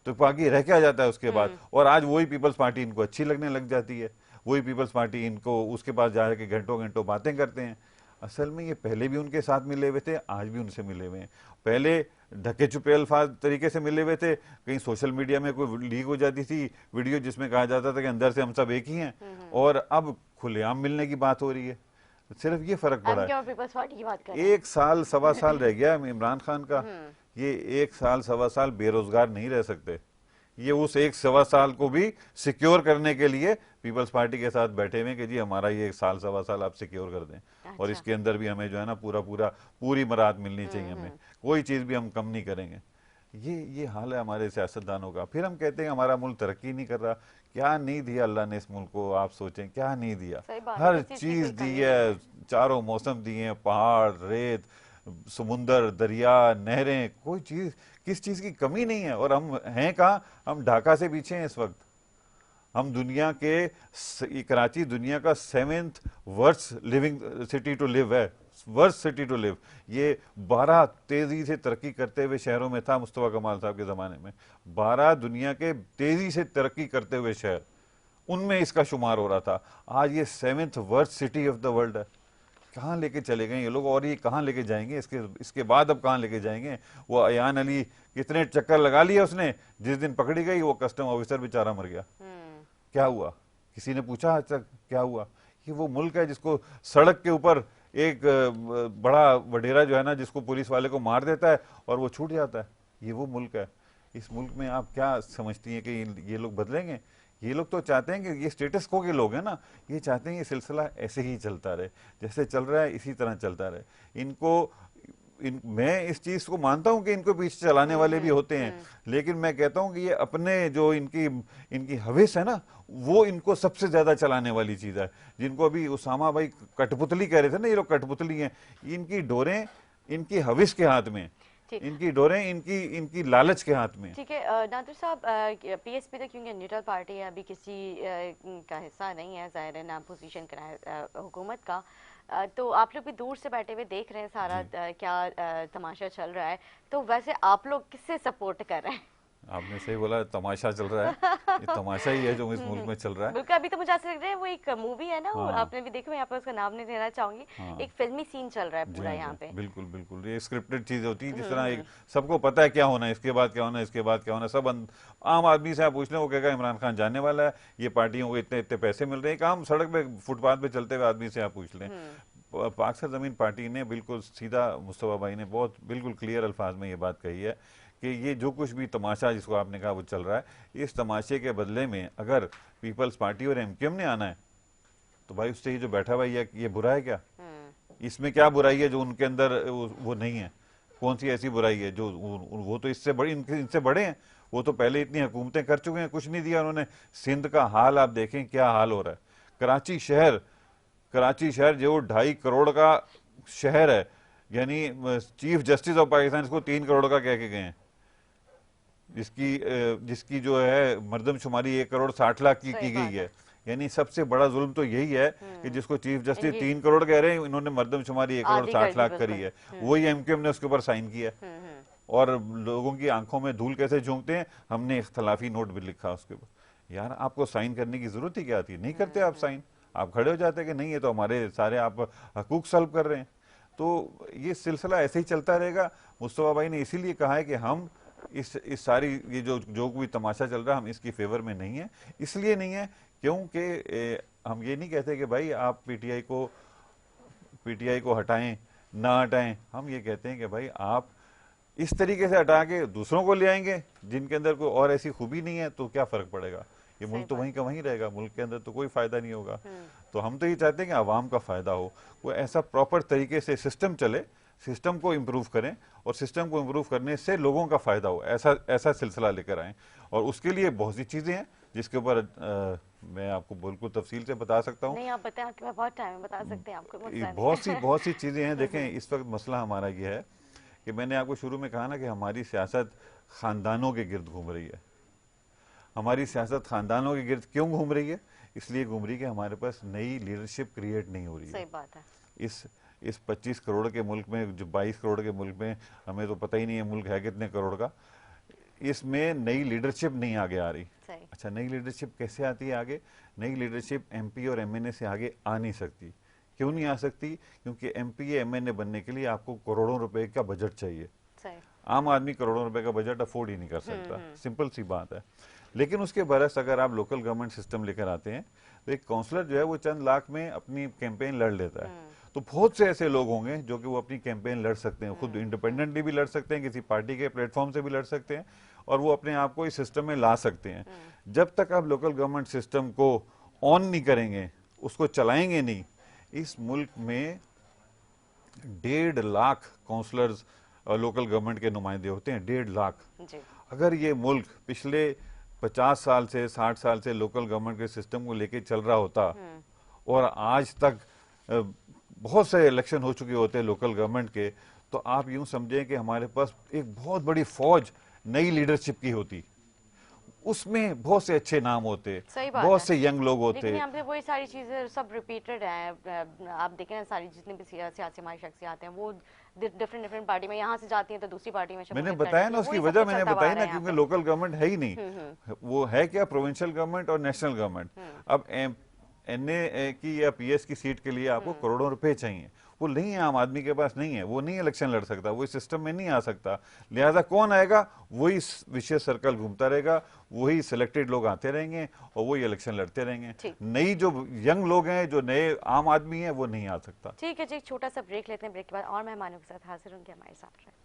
[SPEAKER 2] तो बाकी रह क्या जाता है उसके बाद। और आज वही पीपल्स पार्टी इनको अच्छी लगने लग जाती है, वही पीपल्स पार्टी इनको उसके पास जाके घंटों घंटों बातें करते हैं। असल में ये पहले भी उनके साथ मिले हुए थे, आज भी उनसे मिले हुए हैं। पहले ढके छुपे अल्फाज तरीके से मिले हुए थे, कहीं सोशल मीडिया में कोई लीक हो जाती थी वीडियो जिसमें कहा जाता था कि अंदर से हम सब एक ही हैं, और अब खुलेआम मिलने की बात हो रही है। सिर्फ ये फर्क पड़ा है।
[SPEAKER 1] पीपल्स पार्टी की बात कर
[SPEAKER 2] 1 साल 1.25 साल रह गया इमरान खान का, ये 1 साल 1.25 साल बेरोजगार नहीं रह सकते। ये उस 1.25 साल को भी सिक्योर करने के लिए पीपल्स पार्टी के साथ बैठे हुए कि जी हमारा ये 1 साल 1.25 साल आप सिक्योर कर दें। अच्छा। और इसके अंदर भी हमें जो है ना पूरी मराद मिलनी चाहिए, हमें कोई चीज भी हम कम नहीं करेंगे। ये हाल है हमारे सियासतदानों का। फिर हम कहते हैं हमारा मुल्क तरक्की नहीं कर रहा। क्या नहीं दिया अल्लाह ने इस मुल्क को, आप सोचें क्या नहीं दिया। हर चीज दी है, चारों मौसम दिए हैं, पहाड़, रेत, समुंदर, दरिया, नहरें, कोई चीज, किस चीज की कमी नहीं है। और हम हैं कहाँ? हम ढाका से पीछे हैं इस वक्त। हम कराची दुनिया का 7th worst living city to live है, वर्स्ट सिटी टू लिव। ये 12 तेजी से तरक्की करते हुए शहरों में था मुस्तफा कमाल साहब के जमाने में। 12 दुनिया के तेजी से तरक्की करते हुए शहर, उनमें इसका शुमार हो रहा था। आज ये 7th worst city of the world है। कहाँ लेके चले गए ये लोग और ये कहाँ लेके जाएंगे, इसके बाद अब कहाँ लेके जाएंगे। वो अयान अली कितने चक्कर लगा लिए उसने, जिस दिन पकड़ी गई वो कस्टम ऑफिसर बेचारा मर गया। क्या हुआ, किसी ने पूछा आज तक क्या हुआ? ये वो मुल्क है जिसको सड़क के ऊपर एक बड़ा वडेरा जो है ना, जिसको पुलिस वाले को मार देता है और वो छूट जाता है, ये वो मुल्क है। इस मुल्क में आप क्या समझती हैं कि ये लोग बदलेंगे? ये लोग तो चाहते हैं कि ये स्टेटस को के लोग हैं ना, ये चाहते हैं ये सिलसिला ऐसे ही चलता रहे, जैसे चल रहा है इसी तरह चलता रहे। मैं इस चीज को मानता हूं कि इनको पीछे चलाने वाले भी होते हैं, लेकिन मैं कहता हूं कि ये अपने जो इनकी हविस है ना, वो इनको सबसे ज्यादा चलाने वाली चीज है। जिनको अभी उसामा भाई कठपुतली कह रहे थे ना, ये लोग कठपुतली हैं, इनकी डोरें इनकी हविस के हाथ में, इनकी डोरें इनकी लालच के हाथ में।
[SPEAKER 1] ठीक है नादिर साहब, पीएसपी तो क्योंकि न्यूट्रल पार्टी है, अभी किसी का हिस्सा नहीं है, जाहिर है ना पोजीशन करा है हुकूमत का, तो आप लोग भी दूर से बैठे हुए देख रहे हैं सारा क्या तमाशा चल रहा है, तो वैसे आप लोग किससे सपोर्ट कर रहे हैं?
[SPEAKER 2] आपने सही बोला, तमाशा चल रहा है, ये तमाशा ही है जो इस मुल्क में चल रहा है।
[SPEAKER 1] बिल्कुल, अभी तो मुझे ऐसा लग रहा है वो एक मूवी है ना, वो
[SPEAKER 2] हाँ।
[SPEAKER 1] आपने भी देखा, मैं यहाँ पे उसका नाम नहीं लेना चाहूंगी,
[SPEAKER 2] हाँ।
[SPEAKER 1] एक फिल्मी सीन चल रहा है पूरा यहाँ पे।
[SPEAKER 2] बिल्कुल बिल्कुल, ये स्क्रिप्टेड चीज होती है, जिस तरह एक सबको पता है क्या होना है, इसके बाद क्या होना है, इसके बाद क्या होना है। सब आम आदमी से आप पूछ लें, वो कहेगा इमरान खान जाने वाला है, ये पार्टियों को इतने इतने पैसे मिल रहे हैं। एक आम सड़क पे फुटपाथ पे चलते हुए आदमी से आप पूछ लें। पाक सरजमीन पार्टी ने बिल्कुल सीधा, मुस्तफा भाई ने बहुत बिल्कुल क्लियर अल्फाज में ये बात कही है कि ये जो कुछ भी तमाशा जिसको आपने कहा वो चल रहा है, इस तमाशे के बदले में अगर पीपल्स पार्टी और एमक्यूएम ने आना है तो भाई उससे ही जो बैठा हुआ ये बुरा है क्या? इसमें क्या बुराई है जो उनके अंदर वो नहीं है? कौन सी ऐसी बुराई है जो वो तो इससे बड़ी, इनसे बड़े हैं। वो तो पहले इतनी हुकूमतें कर चुके हैं, कुछ नहीं दिया उन्होंने। सिंध का हाल आप देखें क्या हाल हो रहा है। कराची शहर जो 2.5 करोड़ का शहर है, यानी चीफ जस्टिस ऑफ पाकिस्तान इसको 3 करोड़ का कह के गए हैं, जिसकी जो है मर्दमशुमारी 1,60,00,000 की गई है। यानी सबसे बड़ा जुल्म तो यही है कि जिसको चीफ जस्टिस 3 करोड़ कह रहे हैं, इन्होंने मर्दमशुमारी 1,60,00,000 करी है। वही एमक्यूएम ने उसके ऊपर साइन किया और लोगों की आंखों में धूल कैसे झोंकते हैं, हमने इख्तलाफी नोट भी लिखा उसके ऊपर। यार आपको साइन करने की जरूरत ही क्या थी? नहीं करते आप साइन, आप खड़े हो जाते कि नहीं ये तो हमारे सारे आप हकूक सल्व कर रहे हैं। तो ये सिलसिला ऐसे ही चलता रहेगा। मुस्तफा भाई ने इसीलिए कहा है कि हम इस सारी ये जो कोई तमाशा चल रहा है, हम इसकी फेवर में नहीं है। इसलिए नहीं है क्योंकि हम ये नहीं कहते कि भाई आप पीटीआई को हटाएं ना हटाएं। हम ये कहते हैं कि भाई आप इस तरीके से हटा के दूसरों को ले आएंगे जिनके अंदर कोई और ऐसी खूबी नहीं है, तो क्या फर्क पड़ेगा? ये मुल्क तो वहीं का वहीं रहेगा, मुल्क के अंदर तो कोई फायदा नहीं होगा। तो हम तो ये चाहते हैं कि आवाम का फायदा हो, वो ऐसा प्रॉपर तरीके से सिस्टम चले, सिस्टम को इम्प्रूव करें और सिस्टम को इम्प्रूव करने से लोगों का फायदा हो, ऐसा सिलसिला लेकर आएं। और उसके लिए बहुत सी चीजें हैं जिसके ऊपर मैं आपको बिल्कुल तफसील से बता सकता हूँ।
[SPEAKER 1] नहीं आप बताएं, आपके पास बहुत टाइम है, बता सकते हैं, आपको
[SPEAKER 2] बहुत सी चीजें हैं। देखें इस वक्त मसला हमारा ये है कि मैंने आपको शुरू में कहा ना कि हमारी सियासत खानदानों के गिर्द घूम रही है। हमारी सियासत खानदानों के गिर्द क्यों घूम रही है? इसलिए घूम रही है कि हमारे पास नई लीडरशिप क्रिएट नहीं हो रही है।
[SPEAKER 1] सही बात है।
[SPEAKER 2] इस 25 करोड़ के मुल्क में, जो 22 करोड़ के मुल्क में, हमें तो पता ही नहीं है मुल्क है कितने करोड़ का, इसमें नई लीडरशिप नहीं आगे आ रही। अच्छा, नई लीडरशिप कैसे आती है आगे? नई लीडरशिप एमपी और एमएनए से आगे आ नहीं सकती। क्यों नहीं आ सकती? क्योंकि एमपी या एमएनए बनने के लिए आपको करोड़ों रुपए का बजट चाहिए। आम आदमी करोड़ों रुपए का बजट अफोर्ड ही नहीं कर सकता, सिंपल सी बात है। लेकिन उसके बरस अगर आप लोकल गवर्नमेंट सिस्टम लेकर आते हैं तो एक काउंसलर जो है वो चंद लाख में अपनी कैंपेन लड़ लेता है। तो बहुत से ऐसे लोग होंगे जो कि वो अपनी कैंपेन लड़ सकते हैं, खुद इंडिपेंडेंटली भी लड़ सकते हैं, किसी पार्टी के प्लेटफॉर्म से भी लड़ सकते हैं और वो अपने आप को इस सिस्टम में ला सकते हैं। जब तक आप लोकल गवर्नमेंट सिस्टम को ऑन नहीं करेंगे, उसको चलाएंगे नहीं, इस मुल्क में 1.5 लाख काउंसलर्स लोकल गवर्नमेंट के नुमाइंदे होते हैं। 1.5 लाख। अगर ये मुल्क पिछले 50 साल से 60 साल से लोकल गवर्नमेंट के सिस्टम को लेके चल रहा होता और आज तक बहुत से इलेक्शन हो चुके होते लोकल गवर्नमेंट के, तो आप यूं समझें कि हमारे पास एक बहुत बड़ी फौज नई लीडरशिप की होती, उसमें बहुत से अच्छे नाम होते, बहुत से यंग लोग होते।
[SPEAKER 1] लेकिन यहाँ पे वही सारी चीजें सब रिपीटेड हैं। आप देखें ना, सारी जितनी भी सियासी हमारी शख्सियात हैं वो डिफरेंट पार्टी में यहाँ से जाती हैं तो दूसरी पार्टी में।
[SPEAKER 2] मैंने बताया ना उसकी वजह, मैंने बताई ना, क्योंकि लोकल गवर्नमेंट है ही नहीं। वो है क्या? प्रोविंशियल गवर्नमेंट और नेशनल गवर्नमेंट। अब एनए की या पीएस की सीट के लिए आपको करोड़ों रुपए चाहिए वो नहीं है, आम आदमी के पास नहीं है, वो नहीं इलेक्शन लड़ सकता, वो इस सिस्टम में नहीं आ सकता। लिहाजा कौन आएगा, वही विशेष सर्कल घूमता रहेगा, वही सिलेक्टेड लोग आते रहेंगे और वही इलेक्शन लड़ते रहेंगे।
[SPEAKER 1] ठीक।
[SPEAKER 2] नई जो यंग लोग हैं, जो नए आम आदमी है, वो नहीं आ सकता।
[SPEAKER 1] ठीक है जी, एक छोटा सा ब्रेक लेते हैं, ब्रेक के बाद और मेहमानों के साथ हाजिर होंगे, हमारे साथ रहें।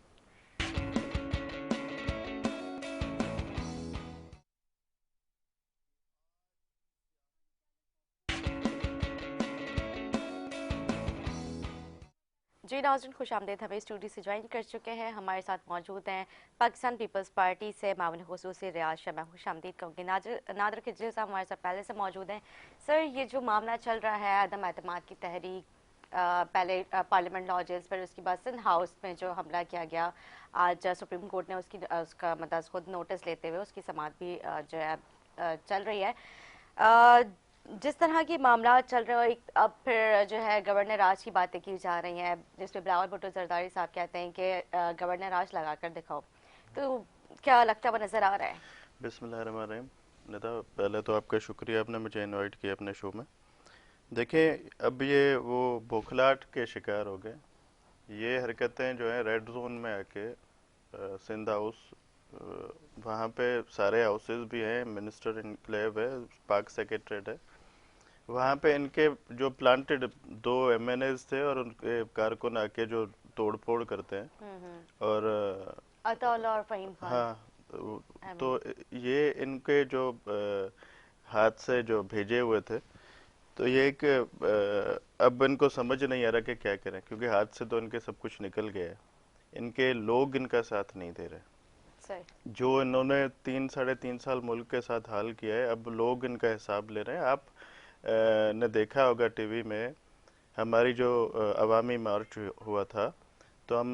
[SPEAKER 1] जी नाज़रीन, खुश आमदीद। हमें स्टूडियो से ज्वाइन कर चुके हैं, हमारे साथ मौजूद हैं पाकिस्तान पीपल्स पार्टी से मामले खुसूसी रियाज शाह। मैं खुश आमदीद कहूँगी। नादर खिजरी साहब हमारे साथ पहले से मौजूद हैं। सर, ये जो मामला चल रहा है अदम एतमाद की तहरीक, पहले पार्लियामेंट लॉजेस, फिर उसके बाद सिंध हाउस में जो हमला किया गया, आज सुप्रीम कोर्ट ने उसका मतलब खुद नोटिस लेते हुए उसकी समाअत भी जो है चल रही है। जिस तरह के मामला चल रहे हैं, एक अब फिर जो है गवर्नर राज की बातें की जा रही हैं, जिसमें बिलावल भुट्टो जरदारी साहब कहते हैं कि गवर्नर राज लगा कर दिखाओ, तो क्या लगता है वो नज़र आ रहा है?
[SPEAKER 4] बिस्मिल्लाहिर्रहमानिर्रहीम। निदा, पहले तो आपका शुक्रिया, आपने मुझे इनवाइट किया अपने शो में। देखें, अब ये वो बौखलाहट के शिकार हो गए। ये हरकतें जो है रेड जोन में आके सिंध हाउस, वहाँ पे सारे हाउसेस भी हैं, मिनिस्टर इनक्लेव है, पाक सेक्रेटरीट है, वहाँ पे इनके जो प्लांटेड 2 MNAs थे और उनके कारकुन आके जो तोड़फोड़ करते हैं। और
[SPEAKER 1] अतौला और फहीम खान।
[SPEAKER 4] हाँ, तो ये इनके जो हाथ से जो भेजे हुए थे, तो ये एक अब इनको समझ नहीं आ रहा कि क्या करें, क्योंकि हाथ से तो इनके सब कुछ निकल गया है। इनके लोग इनका साथ नहीं दे रहे।
[SPEAKER 1] सही।
[SPEAKER 4] जो इन्होंने 3-3.5 साल मुल्क के साथ हाल किया है, अब लोग इनका हिसाब ले रहे हैं। आप ने देखा होगा टीवी में, हमारी जो अवामी मार्च हुआ था, तो हम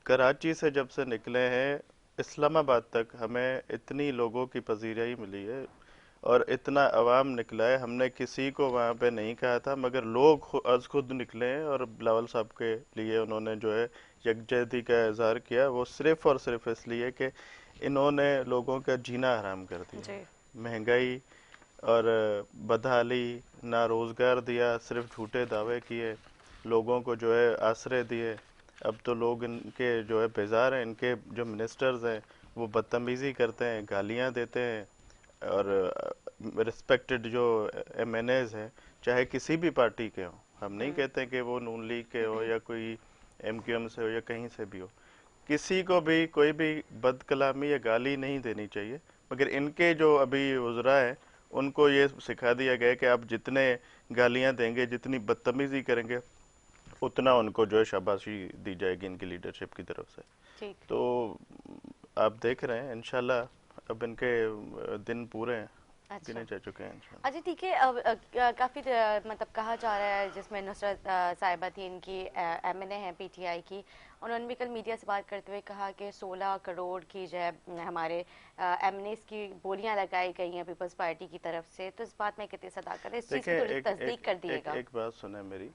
[SPEAKER 4] कराची से जब से निकले हैं इस्लामाबाद तक, हमें इतनी लोगों की पजीराई मिली है और इतना अवाम निकला है। हमने किसी को वहाँ पे नहीं कहा था, मगर लोग आज खुद निकले हैं और बिलावल साहब के लिए उन्होंने जो है यकजहती का इजहार किया। वो सिर्फ और सिर्फ इसलिए कि इन्होंने लोगों का जीना हराम कर दिया, महंगाई और बदहाली, ना रोज़गार दिया, सिर्फ झूठे दावे किए, लोगों को जो है आसरे दिए। अब तो लोग इनके जो है बेजार हैं। इनके जो मिनिस्टर्स हैं वो बदतमीज़ी करते हैं, गालियां देते हैं, और रिस्पेक्टेड जो MNAs हैं, चाहे किसी भी पार्टी के हों, हम नहीं कहते कि वो नून लीग के हो या कोई MQM से हो या कहीं से भी हो, किसी को भी कोई भी बदकलामी या गाली नहीं देनी चाहिए। मगर इनके जो अभी वज़रा हैं, उनको ये सिखा दिया गया कि आप जितने गालियां देंगे, जितनी बदतमीजी करेंगे, उतना उनको जो है शाबाशी दी जाएगी इनकी लीडरशिप की तरफ से।
[SPEAKER 1] ठीक।
[SPEAKER 4] तो आप देख रहे हैं, इंशाल्लाह अब इनके दिन पूरे हैं, गिने जा चुके हैं इंशाल्लाह।
[SPEAKER 1] अच्छा, ठीक है। अब काफ़ी मतलब कहा जा रहा है, जिसमें नुसरत साहिबा थी, इनकी MNA हैं PTI की, उन्होंने भी कल मीडिया से बात करते हुए कहा कि 16 करोड़ की जो है हमारे MNAs की बोलियां लगाई गई हैं पीपल्स पार्टी की तरफ से, तो इस बात में कितनी सदाकत है? इस चीज़ की थोड़ी तस्दीक कर दिएगा।
[SPEAKER 4] एक बात सुने मेरी,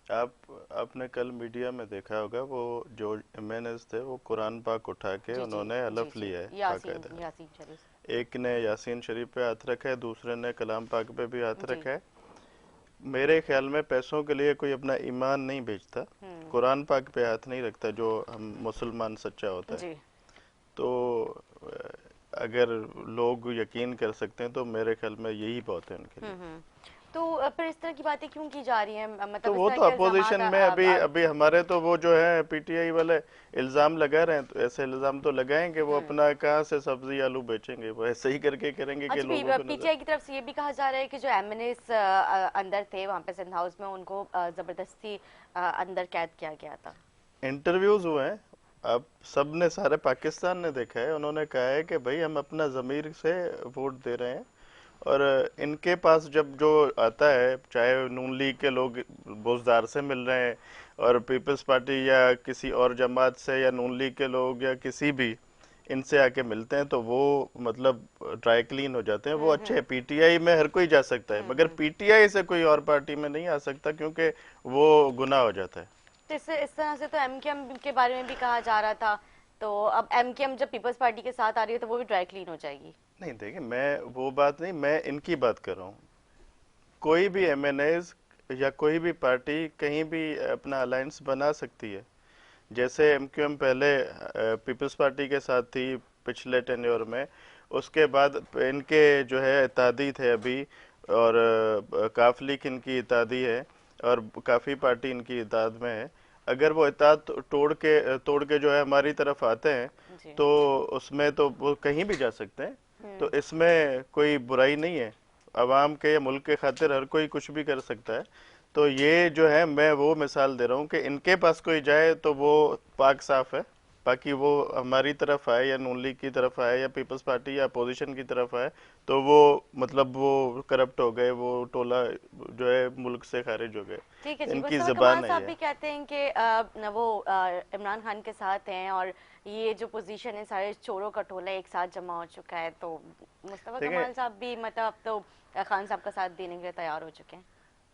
[SPEAKER 4] आपने कल मीडिया में देखा होगा, वो जो MNAs थे वो कुरान पाक उठा के उन्होंने हलफ लिया है बाकायदा।
[SPEAKER 1] यासीन शरीफ,
[SPEAKER 4] एक ने यासीन शरीफ पे हाथ रखा है, दूसरे ने कलाम पाक पे भी हाथ रखा है। मेरे ख्याल में पैसों के लिए कोई अपना ईमान नहीं बेचता, कुरान पाक पे हाथ नहीं रखता जो हम मुसलमान सच्चा होता है। तो अगर लोग यकीन कर सकते हैं तो मेरे ख्याल में यही बहुत है उनके लिए।
[SPEAKER 1] तो फिर इस तरह की बातें क्यों की जा रही हैं? मतलब
[SPEAKER 4] तो वो तो अपोजिशन में अभी हमारे तो वो जो है PTI वाले इल्जाम लगा रहे हैं, तो ऐसे इल्जाम तो लगाएंगे, वो अपना कहाँ से सब्जी आलू बेचेंगे, वो ऐसे ही करके करेंगे कि लोगों को
[SPEAKER 1] PTI की तरफ से ये भी कहा जा रहा है कि जो MNAs अंदर थे वहाँ पे सिंध हाउस में, उनको जबरदस्ती अंदर कैद किया गया था।
[SPEAKER 4] इंटरव्यूज हुए हैं, अब सब ने, सारे पाकिस्तान ने देखा है, उन्होंने कहा है कि भाई हम अपना ज़मीर से वोट दे रहे हैं। और इनके पास जब जो आता है, चाहे नून लीग के लोग बोझदार से मिल रहे हैं और पीपल्स पार्टी या किसी और जमात से या नून लीग के लोग या किसी भी इनसे आके मिलते हैं, तो वो मतलब ड्राई क्लीन हो जाते हैं। वो अच्छे है, PTI में हर कोई जा सकता है, मगर PTI से कोई और पार्टी में नहीं आ सकता, क्योंकि वो गुनाह हो जाता है।
[SPEAKER 1] तो इस तरह से तो MQM के बारे में भी कहा जा रहा था, तो अब MQM जब पीपल्स पार्टी के साथ आ रही है तो वो भी ड्राई क्लीन हो जाएगी।
[SPEAKER 4] नहीं, देखिए, मैं वो बात नहीं, मैं इनकी बात कर रहा हूँ। कोई भी MNAs या कोई भी पार्टी कहीं भी अपना अलायंस बना सकती है। जैसे एमक्यूएम पहले पीपल्स पार्टी के साथ थी पिछले टेन्योर में, उसके बाद इनके जो है इत्तेहादी थे अभी, और काफ लीग इनकी इत्तेहादी है, और काफ़ी पार्टी इनकी इत्तेहाद में है। अगर वो इत्तेहाद तोड़ के जो है हमारी तरफ आते हैं
[SPEAKER 1] जी।
[SPEAKER 4] तो उसमें तो वो कहीं भी जा सकते हैं, तो इसमें कोई बुराई नहीं है। अवाम के या मुल्क के खातिर हर कोई कुछ भी कर सकता है। तो ये जो है मैं वो मिसाल दे रहा हूँ कि इनके पास कोई जाए तो वो पाक साफ है, बाकी वो हमारी तरफ आए या नून लीग की तरफ आए या पीपल्स पार्टी या अपोजिशन की तरफ आए तो वो मतलब वो करप्ट हो गए, वो टोला जो है मुल्क से खारिज हो गए।
[SPEAKER 1] ठीक है जी।
[SPEAKER 4] इनकी
[SPEAKER 1] मुस्तफा
[SPEAKER 4] ज़बान
[SPEAKER 1] कमाल
[SPEAKER 4] है
[SPEAKER 1] साहब
[SPEAKER 4] ये।
[SPEAKER 1] भी कहते हैं कि वो इमरान खान के साथ हैं और ये जो पोजीशन है सारे चोरों का टोला एक साथ जमा हो चुका है, तो मुस्तफा
[SPEAKER 4] देखिए
[SPEAKER 1] कमाल साहब भी मतलब अब तो खान साहब का साथ देने के लिए तैयार हो चुके हैं।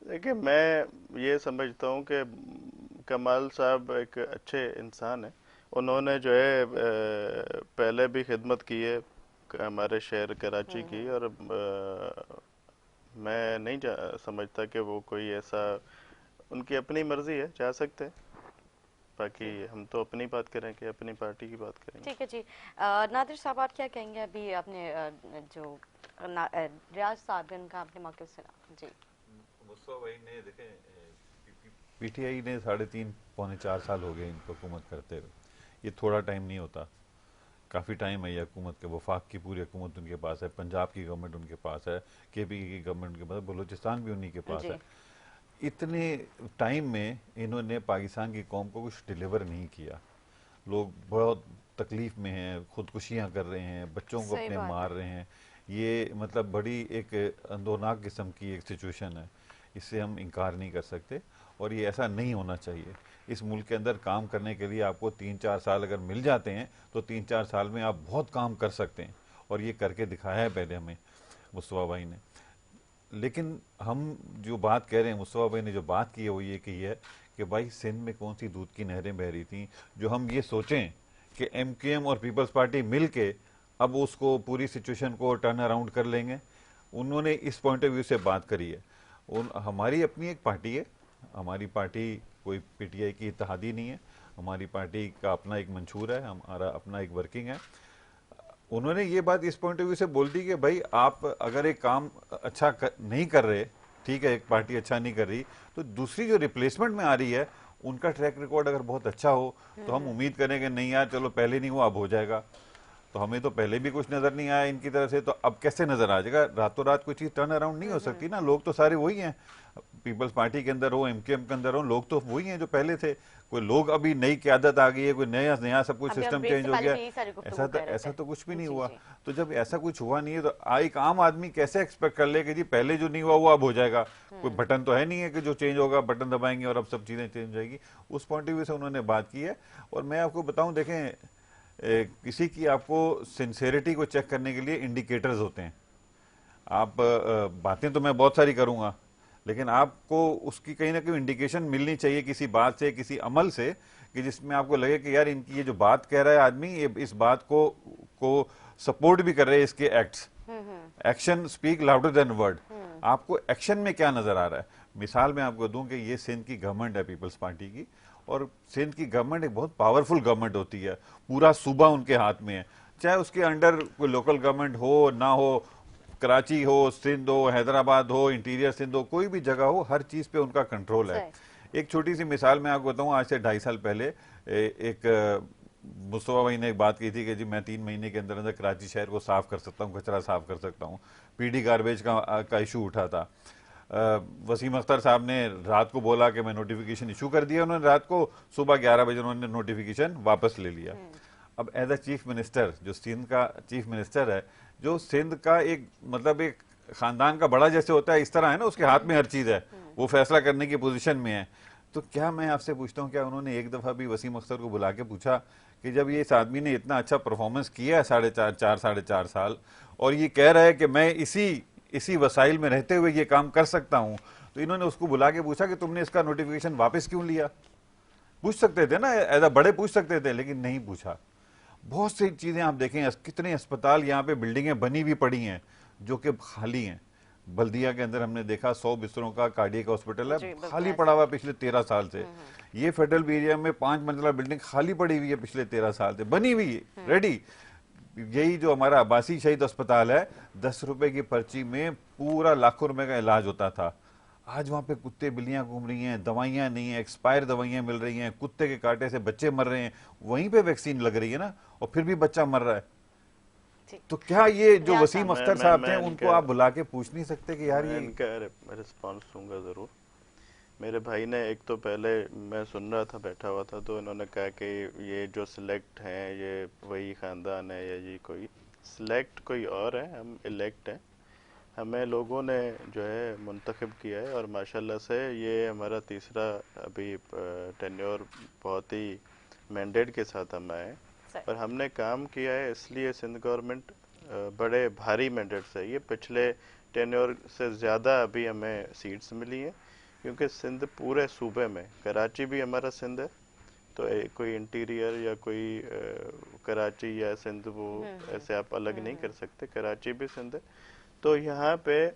[SPEAKER 4] देखिए मैं ये समझता हूँ कि कमाल साहब एक अच्छे इंसान है। उन्होंने जो है पहले भी खिदमत की है हमारे शहर कराची की, और मैं नहीं समझता कि वो कोई ऐसा, उनकी अपनी मर्जी है, जा सकते हैं। बाकी हम तो अपनी बात करें कि अपनी पार्टी की बात करेंगे।
[SPEAKER 1] ठीक है जी। नादिर साहब आप क्या कहेंगे? अभी आपने जो रियाज साहब का आपने मौक़िफ़ सुना जी।
[SPEAKER 2] मुस्तफा भाई ने देखें, पीटीआई ने 3.5 पौने 4 साल हो गए इनको हुकूमत करते हुए। ये थोड़ा टाइम नहीं होता, काफ़ी टाइम है ये हुकूमत के। वफाक की पूरी हुकूमत उनके पास है, पंजाब की गवर्नमेंट उनके पास है, केपी की गवर्नमेंट उनके पास है, बलूचिस्तान भी उन्हीं के पास
[SPEAKER 1] जी।
[SPEAKER 2] है। इतने टाइम में इन्होंने पाकिस्तान की कौम को कुछ डिलीवर नहीं किया। लोग बहुत तकलीफ में हैं, खुदकुशियाँ कर रहे हैं, बच्चों को
[SPEAKER 1] सही
[SPEAKER 2] अपने
[SPEAKER 1] बात
[SPEAKER 2] मार
[SPEAKER 1] है।
[SPEAKER 2] रहे हैं। ये मतलब बड़ी एक अंदोनाक किस्म की एक सिचुएशन है, इससे हम इनकार नहीं कर सकते और ये ऐसा नहीं होना चाहिए। इस मुल्क के अंदर काम करने के लिए आपको 3-4 साल अगर मिल जाते हैं तो 3-4 साल में आप बहुत काम कर सकते हैं, और ये करके दिखाया है पहले हमें मुस्तफा भाई ने। लेकिन हम जो बात कह रहे हैं, मुस्तफा भाई ने जो बात की है वो ये कही है कि भाई सिंध में कौन सी दूध की नहरें बह रही थी जो हम ये सोचें कि एमक्यूएम और पीपल्स पार्टी मिल के अब उसको पूरी सिचुएशन को टर्न अराउंड कर लेंगे। उन्होंने इस पॉइंट ऑफ व्यू से बात करी है। हमारी अपनी एक पार्टी है, हमारी पार्टी कोई पीटीआई की इत्तेहादी नहीं है, हमारी पार्टी का अपना एक मंशूर है, हमारा अपना एक वर्किंग है। उन्होंने ये बात इस पॉइंट ऑफ व्यू से बोल दी कि भाई आप अगर एक काम अच्छा नहीं कर रहे, ठीक है, एक पार्टी अच्छा नहीं कर रही, तो दूसरी जो रिप्लेसमेंट में आ रही है उनका ट्रैक रिकॉर्ड अगर बहुत अच्छा हो तो हम उम्मीद करेंगे नहीं यार चलो पहले नहीं हुआ अब हो जाएगा। तो हमें तो पहले भी कुछ नजर नहीं आया इनकी तरफ से, तो अब कैसे नजर आ जाएगा? रातों रात कोई चीज टर्न अराउंड नहीं हो सकती ना। लोग तो सारे वही हैं, पीपल्स पार्टी के अंदर हो, एमक्यूएम के अंदर हो, लोग तो वही हैं जो पहले थे। कोई लोग अभी नई क़यादत आ गई है, कोई नया नया सब कुछ
[SPEAKER 1] अभी हम
[SPEAKER 2] सिस्टम
[SPEAKER 1] ब्रेक
[SPEAKER 2] चेंज
[SPEAKER 1] से
[SPEAKER 2] हो
[SPEAKER 1] पहले
[SPEAKER 2] गया,
[SPEAKER 1] भी यही सारी गुफ्तगू
[SPEAKER 2] ऐसा तो
[SPEAKER 1] कर रहे
[SPEAKER 2] ऐसा
[SPEAKER 1] थे।
[SPEAKER 2] तो कुछ भी नहीं
[SPEAKER 1] जी
[SPEAKER 2] हुआ।
[SPEAKER 1] जी।
[SPEAKER 2] तो जब ऐसा कुछ हुआ नहीं है तो एक आम आदमी कैसे एक्सपेक्ट कर ले कि जी पहले जो नहीं हुआ वो अब हो जाएगा? कोई बटन तो है नहीं है कि जो चेंज होगा बटन दबाएंगे और अब सब चीजें चेंज हो जाएगी। उस पॉइंट ऑफ व्यू से उन्होंने बात की है। और मैं आपको बताऊं, देखें, किसी की आपको सिंसेरिटी को चेक करने के लिए इंडिकेटर्स होते हैं। आप बातें तो मैं बहुत सारी करूंगा, लेकिन आपको उसकी कहीं ना कहीं इंडिकेशन मिलनी चाहिए किसी बात से, किसी अमल से, कि जिसमें आपको लगे कि यार इनकी ये जो बात कह रहा है आदमी, ये इस बात को सपोर्ट भी कर रहे हैं इसके acts. Action speak louder than word. आपको एक्शन में क्या नजर आ रहा है? मिसाल मैं आपको दूं कि ये सिंध की गवर्नमेंट है पीपल्स पार्टी की, और सिंध की गवर्नमेंट एक बहुत पावरफुल गवर्नमेंट होती है, पूरा सूबा उनके हाथ में है। चाहे उसके अंडर कोई लोकल गवर्नमेंट हो ना हो, कराची हो, सिंध हो, हैदराबाद हो, इंटीरियर सिंध हो, कोई भी जगह हो, हर चीज पे उनका कंट्रोल है। एक छोटी सी मिसाल मैं आपको बताऊं, आज से 2.5 साल पहले एक मुस्तफा भाई ने एक बात की थी कि जी मैं 3 महीने के अंदर अंदर कराची शहर को साफ कर सकता हूँ, कचरा साफ कर सकता हूँ। पीडी गार्बेज का इशू उठा था। वसीम अख्तर साहब ने रात को बोला कि मैं नोटिफिकेशन इशू कर दिया, उन्होंने रात को सुबह 11 बजे उन्होंने नोटिफिकेशन वापस ले लिया। अब एज अ चीफ मिनिस्टर, जो सिंध का चीफ मिनिस्टर है, जो सिंध का एक मतलब एक खानदान का बड़ा जैसे होता है, इस तरह है ना, उसके हाथ में हर चीज है, वो फैसला करने की पोजीशन में है। तो क्या मैं आपसे पूछता हूँ, क्या उन्होंने एक दफा भी वसीम अख्तर को बुला के पूछा कि जब ये इस आदमी ने इतना अच्छा परफॉर्मेंस किया है 4.5 साल, और ये कह रहा है कि मैं इसी वसाइल में रहते हुए ये काम कर सकता हूँ, तो इन्होंने उसको बुला के पूछा कि तुमने इसका नोटिफिकेशन वापस क्यों लिया? पूछ सकते थे ना, एज अ बड़े पूछ सकते थे, लेकिन नहीं पूछा। बहुत सी चीजें आप देखें, कितने अस्पताल यहाँ पे बिल्डिंगें बनी हुई पड़ी हैं जो कि खाली हैं। बल्दिया के अंदर हमने देखा 100 बिस्तरों का कार्डियक हॉस्पिटल
[SPEAKER 1] जी,
[SPEAKER 2] है,
[SPEAKER 1] बिल्कुल
[SPEAKER 2] खाली
[SPEAKER 1] ऐसा।
[SPEAKER 2] पड़ा हुआ पिछले 13 साल से। ये फेडरल एरिया में 5 मंजिला बिल्डिंग खाली पड़ी हुई है पिछले 13 साल से, बनी हुई है रेडी। यही जो हमारा आबासी शहीद अस्पताल है, 10 रुपए की पर्ची में पूरा लाखों रुपए का इलाज होता था। आज वहां पे कुत्ते बिल्लियां घूम रही हैं, दवाइयां नहीं है, एक्सपायर दवाइयां मिल रही हैं, कुत्ते के कांटे से बच्चे मर रहे हैं, वहीं पे वैक्सीन लग रही है ना, और फिर भी बच्चा मर रहा है।
[SPEAKER 1] जी।
[SPEAKER 2] तो क्या ये जो
[SPEAKER 1] रियाज
[SPEAKER 2] वसीम
[SPEAKER 1] साहब।
[SPEAKER 2] अख्तर
[SPEAKER 4] मैं-
[SPEAKER 2] साहब
[SPEAKER 4] मैं
[SPEAKER 2] थे
[SPEAKER 4] इनका-
[SPEAKER 2] उनको आप बुला के पूछ नहीं सकते कि यार
[SPEAKER 4] मैं
[SPEAKER 2] ये
[SPEAKER 4] इनका रिस्पॉन्स दूंगा ज़रूर। मेरे भाई ने एक तो पहले मैं सुन रहा था, बैठा हुआ था, तो इन्होंने कहा कि ये जो सिलेक्ट हैं ये वही ख़ानदान है या ये कोई सिलेक्ट कोई और है, हम इलेक्ट हैं। हमें लोगों ने जो है मुंतखब किया है और माशाल्लाह से ये हमारा तीसरा अभी टेन्योर बहुत ही मैंडेट के साथ हम आए हैं।
[SPEAKER 1] सही।
[SPEAKER 4] और हमने काम किया है, इसलिए सिंध गवर्नमेंट बड़े भारी मैंडेट से, ये पिछले टेन्योर से ज़्यादा अभी हमें सीट्स मिली हैं, क्योंकि सिंध पूरे सूबे में, कराची भी हमारा सिंध है, तो कोई इंटीरियर या कोई कराची या सिंध वो ऐसे आप अलग नहीं कर सकते, कराची भी सिंध है। तो यहाँ पे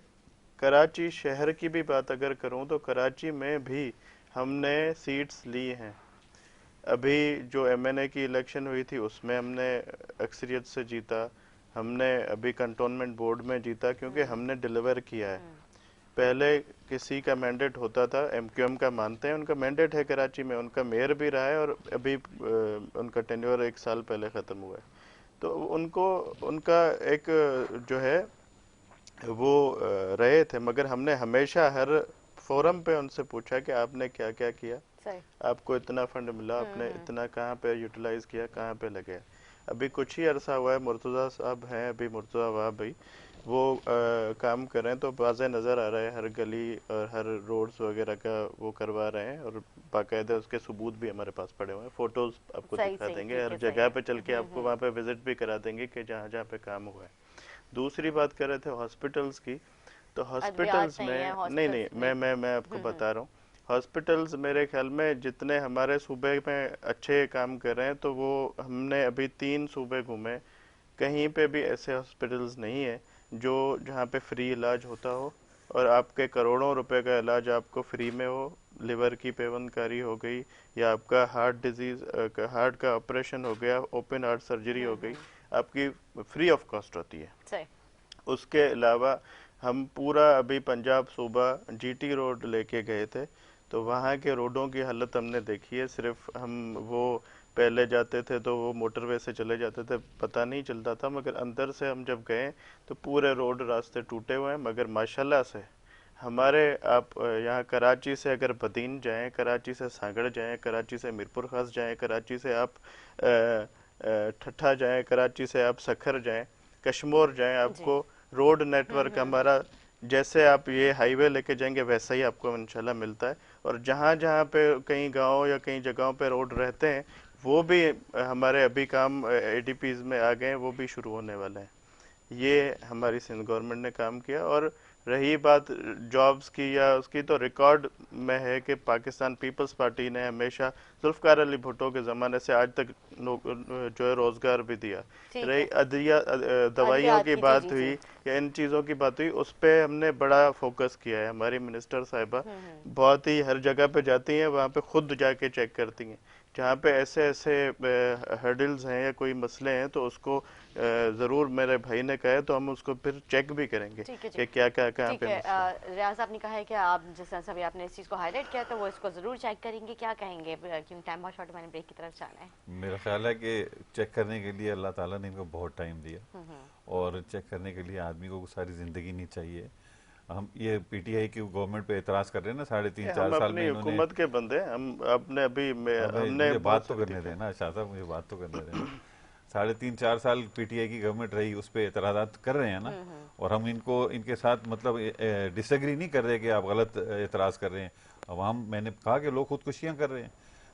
[SPEAKER 4] कराची शहर की भी बात अगर करूँ तो कराची में भी हमने सीट्स ली हैं। अभी जो एमएनए की इलेक्शन हुई थी उसमें हमने अक्सरियत से जीता, हमने अभी कंटोनमेंट बोर्ड में जीता, क्योंकि हमने डिलीवर किया है। पहले किसी का मैंडेट होता था, एमक्यूएम का मानते हैं, उनका मैंडेट है कराची में, उनका मेयर भी रहा है और अभी उनका टेन्योर 1 साल पहले ख़त्म हुआ है। तो उनको उनका एक जो है वो रहे थे, मगर हमने हमेशा हर फोरम पे उनसे पूछा कि आपने क्या क्या किया,
[SPEAKER 1] सही।
[SPEAKER 4] आपको इतना फंड मिला, आपने इतना कहाँ पे यूटिलाइज किया, कहाँ पे लगे। अभी कुछ ही अरसा हुआ है, मुर्तज़ा साहब हैं अभी, मुर्तज़ा वहाब भाई, वो काम कर रहे हैं, तो वाज़े नज़र आ रहा है हर गली और हर रोड्स वगैरह का वो करवा रहे हैं, और बाकायदा उसके सबूत भी हमारे पास पड़े हुए हैं, फोटोज आपको
[SPEAKER 1] सही,
[SPEAKER 4] दिखा
[SPEAKER 1] सही,
[SPEAKER 4] देंगे,
[SPEAKER 1] ठीक
[SPEAKER 4] हर
[SPEAKER 1] है, सही
[SPEAKER 4] जगह
[SPEAKER 1] है।
[SPEAKER 4] पे चल के आपको वहाँ पे विजिट भी करा देंगे कि जहाँ जहाँ पे काम हुआ है। दूसरी बात कर रहे थे हॉस्पिटल्स की, तो हॉस्पिटल्स
[SPEAKER 1] नहीं है,
[SPEAKER 4] में नहीं
[SPEAKER 1] हॉस्पिटल्स
[SPEAKER 4] मैं आपको बता रहा हूँ, हॉस्पिटल्स मेरे ख्याल में जितने हमारे सूबे में अच्छे काम कर रहे हैं, तो वो हमने अभी 3 सूबे घूमे, कहीं पे भी ऐसे हॉस्पिटल्स नहीं है जो जहाँ पे फ्री इलाज होता हो और आपके करोड़ों रुपए का इलाज आपको फ्री में हो। लिवर की पेवंदकारी हो गई, या आपका हार्ट का ऑपरेशन हो गया, ओपन हार्ट सर्जरी हो गई, आपकी फ्री ऑफ कॉस्ट होती है।
[SPEAKER 1] सही।
[SPEAKER 4] उसके अलावा हम पूरा अभी पंजाब सूबा जीटी रोड लेके गए थे, तो वहाँ के रोडों की हालत हमने देखी है। सिर्फ हम वो पहले जाते थे तो वो मोटरवे से चले जाते थे, पता नहीं चलता था, मगर अंदर से हम जब गए तो पूरे रोड रास्ते टूटे हुए हैं। मगर माशाल्लाह से हमारे आप यहाँ कराची से अगर बदीन जाएं, कराची से सांगड़ जाएं, कराची से मीरपुर खास जाएं, कराची से आप ठट्ठा जाएं, कराची से आप सखर जाएं, कश्मोर जाएं, आपको रोड नेटवर्क हमारा जैसे आप ये हाईवे लेके जाएंगे वैसा ही आपको इंशाल्लाह मिलता है। और जहाँ जहाँ पे कहीं गांव या कहीं जगहों पे रोड रहते हैं, वो भी हमारे अभी काम एडीपीज में आ गए, वो भी शुरू होने वाले हैं। ये हमारी सिंध गवर्नमेंट ने काम किया। और रही बात जॉब्स की या उसकी, तो रिकॉर्ड में है कि पाकिस्तान पीपल्स पार्टी ने हमेशा जुल्फकार अली भुट्टो के ज़माने से आज तक जो है रोज़गार भी दिया। रही दवाइयों की बात हुई या इन चीज़ों की बात हुई, उस पर हमने बड़ा फोकस किया है। हमारी मिनिस्टर साहिबा बहुत ही हर जगह पे जाती हैं, वहाँ पे खुद जाके चेक करती हैं, जहाँ पे ऐसे ऐसे हर्डल्स हैं या कोई मसले हैं तो उसको ज़रूर मेरे भाई ने कहा है, तो हम उसको फिर चेक भी करेंगे कि क्या क्या कहाँ पे मसला है।
[SPEAKER 1] रियाज आपने कहा है कि आप जिस तरह से अभी आपने इस चीज़ को हाईलाइट किया तो वो इसको ज़रूर चेक करेंगे, क्या कहेंगे, क्योंकि टाइम बहुत शॉर्ट, मैंने ब्रेक की तरफ जाना है।
[SPEAKER 2] मेरा ख्याल है कि चेक करने के लिए अल्लाह ताला ने इनको बहुत टाइम दिया, और चेक करने के लिए आदमी को सारी जिंदगी नहीं चाहिए। हम ये पीटीआई की गवर्नमेंट पे एतराज कर रहे हैं ना, 3.5-4 साल में इन्होंने,
[SPEAKER 4] हुकूमत के बंदे हम अपने अभी हमने
[SPEAKER 2] मुझे बात तो करने देना शाह साहब, मुझे बात तो करने देना। 3.5-4 साल पीटीआई की गवर्नमेंट रही, उस पर एतराज़ात कर रहे हैं ना, और हम इनको इनके साथ मतलब डिसएग्री नहीं कर रहे कि आप गलत एतराज़ कर रहे हैं। अब हम मैंने कहा कि लोग खुदकुशियाँ कर रहे हैं,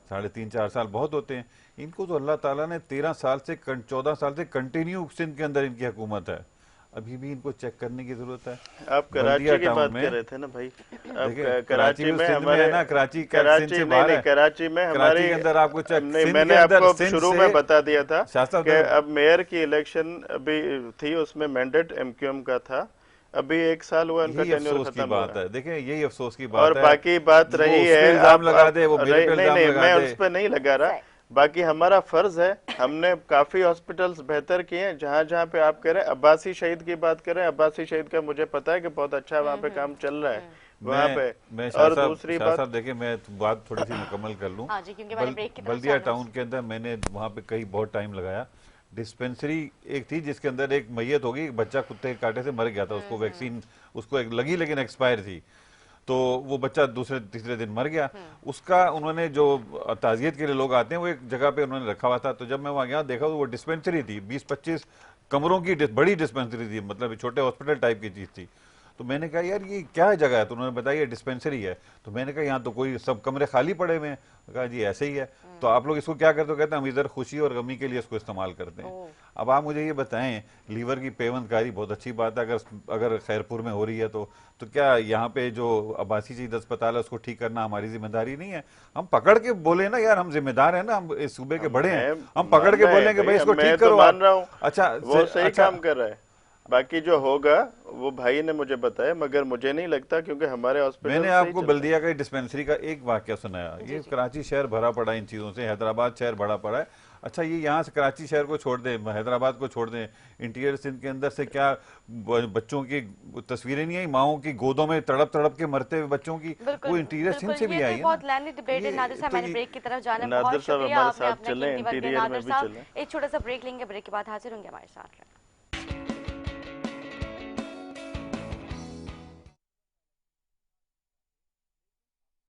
[SPEAKER 2] 3.5-4 साल बहुत होते हैं। इनको तो अल्लाह ताला ने 13 साल से 14 साल से कंटिन्यू सिंध के अंदर इनकी हुकूमत है, अभी भी इनको चेक करने की जरूरत है।
[SPEAKER 4] आप कराची की बात कर रहे थे ना भाई,
[SPEAKER 2] देखिए
[SPEAKER 4] कराची में हमारे
[SPEAKER 2] है ना, कराची
[SPEAKER 4] कराची नहीं, कराची में हमारी
[SPEAKER 2] के अंदर आपको चेक
[SPEAKER 4] नहीं, मैंने आपको शुरू में बता दिया था कि अब मेयर की इलेक्शन अभी थी, उसमें मैंडेट एमक्यूएम का था। अभी 1 साल हुआ उनका
[SPEAKER 2] यही
[SPEAKER 4] टेन्योर
[SPEAKER 2] अफसोस की
[SPEAKER 4] खत्म हुआ
[SPEAKER 2] बात
[SPEAKER 4] है।
[SPEAKER 2] है, देखें यही अफसोस की
[SPEAKER 4] और
[SPEAKER 2] बात है।
[SPEAKER 4] बाकी बात
[SPEAKER 2] वो
[SPEAKER 4] रही
[SPEAKER 2] उस पे
[SPEAKER 4] है
[SPEAKER 2] इल्जाम लगा दे, वो मेरे पे
[SPEAKER 4] नहीं
[SPEAKER 2] इल्जाम
[SPEAKER 4] नहीं,
[SPEAKER 2] लगा
[SPEAKER 4] मैं
[SPEAKER 2] दे।
[SPEAKER 4] उस पे नहीं लगा रहा।
[SPEAKER 1] सही।
[SPEAKER 4] बाकी हमारा फर्ज है, हमने काफी हॉस्पिटल्स बेहतर किए हैं। जहां जहां पे आप कह रहे हैं, अब्बासी शहीद की बात करें, अब्बासी शहीद का मुझे पता है कि बहुत अच्छा वहां पे काम चल रहा है वहां पे।
[SPEAKER 2] मैं
[SPEAKER 4] और दूसरी
[SPEAKER 2] शाह
[SPEAKER 4] बात,
[SPEAKER 2] साहब देखिए, मैं बात थोड़ी सी मुकम्मल कर लूं।
[SPEAKER 1] हाँ जी, क्योंकि मैंने ब्रेक की तरफ
[SPEAKER 2] बल्दिया
[SPEAKER 1] जाना है।
[SPEAKER 2] टाउन के अंदर मैंने वहाँ पे कई बहुत टाइम लगाया। डिस्पेंसरी एक थी जिसके अंदर एक मैयत होगी, एक बच्चा कुत्ते के कांटे से मर गया था, उसको वैक्सीन उसको एक लगी लेकिन एक्सपायर थी, तो वो बच्चा दूसरे तीसरे दिन मर गया। उसका उन्होंने जो ताजियत के लिए लोग आते हैं वो एक जगह पे उन्होंने रखा हुआ था। तो जब मैं वहाँ गया देखा तो वो डिस्पेंसरी थी, 20-25 कमरों की बड़ी डिस्पेंसरी थी, मतलब छोटे हॉस्पिटल टाइप की चीज थी। तो मैंने कहा यार ये क्या जगह है, तो उन्होंने बताया ये डिस्पेंसरी है। तो मैंने कहा यहाँ तो कोई सब कमरे खाली पड़े हुए हैं। कहा जी ऐसे ही है। तो आप लोग इसको क्या करते हो? कहते हैं हम इधर खुशी और गमी के लिए इसको इस्तेमाल करते हैं। अब आप मुझे ये बताएं, लीवर की पेवंदकारी बहुत अच्छी बात है, अगर खैरपुर में हो रही है तो क्या यहाँ पे जो अब्बासी शहीद अस्पताल है उसको ठीक करना हमारी जिम्मेदारी नहीं है? हम पकड़ के बोले ना यार, हम जिम्मेदार हैं ना, हम इस सूबे के बड़े हैं, हम पकड़ के बोलें कि भाई इसको ठीक करो।
[SPEAKER 4] मान रहा हूँ
[SPEAKER 2] अच्छा
[SPEAKER 4] वो सही काम कर रहा है। बाकी जो होगा वो भाई ने मुझे बताया, मगर मुझे नहीं लगता, क्योंकि हमारे हॉस्पिटल
[SPEAKER 2] मैंने आपको बल्दिया का डिस्पेंसरी का एक वाक्य सुनाया। ये कराची शहर भरा पड़ा है इन चीजों से, हैदराबाद शहर भरा पड़ा है। अच्छा ये यहाँ से कराची शहर को छोड़ दें, हैदराबाद को छोड़ दें, इंटीरियर सिंध के अंदर से क्या बच्चों की तस्वीरें नहीं आई, माओं की गोदों में तड़प तड़प के मरते हुए बच्चों की, वो इंटीरियर सिंध से भी आई है।
[SPEAKER 1] बहुत लैंडी डिबेट है। नादिर साहब, मैंने ब्रेक की तरफ जाना है। बहुत शुक्रिया, आपने अपना कीमती वक्त दिया। नादिर साहब, एक छोटा सा ब्रेक लेंगे, ब्रेक के बाद हाजिर होंगे हमारे साथ।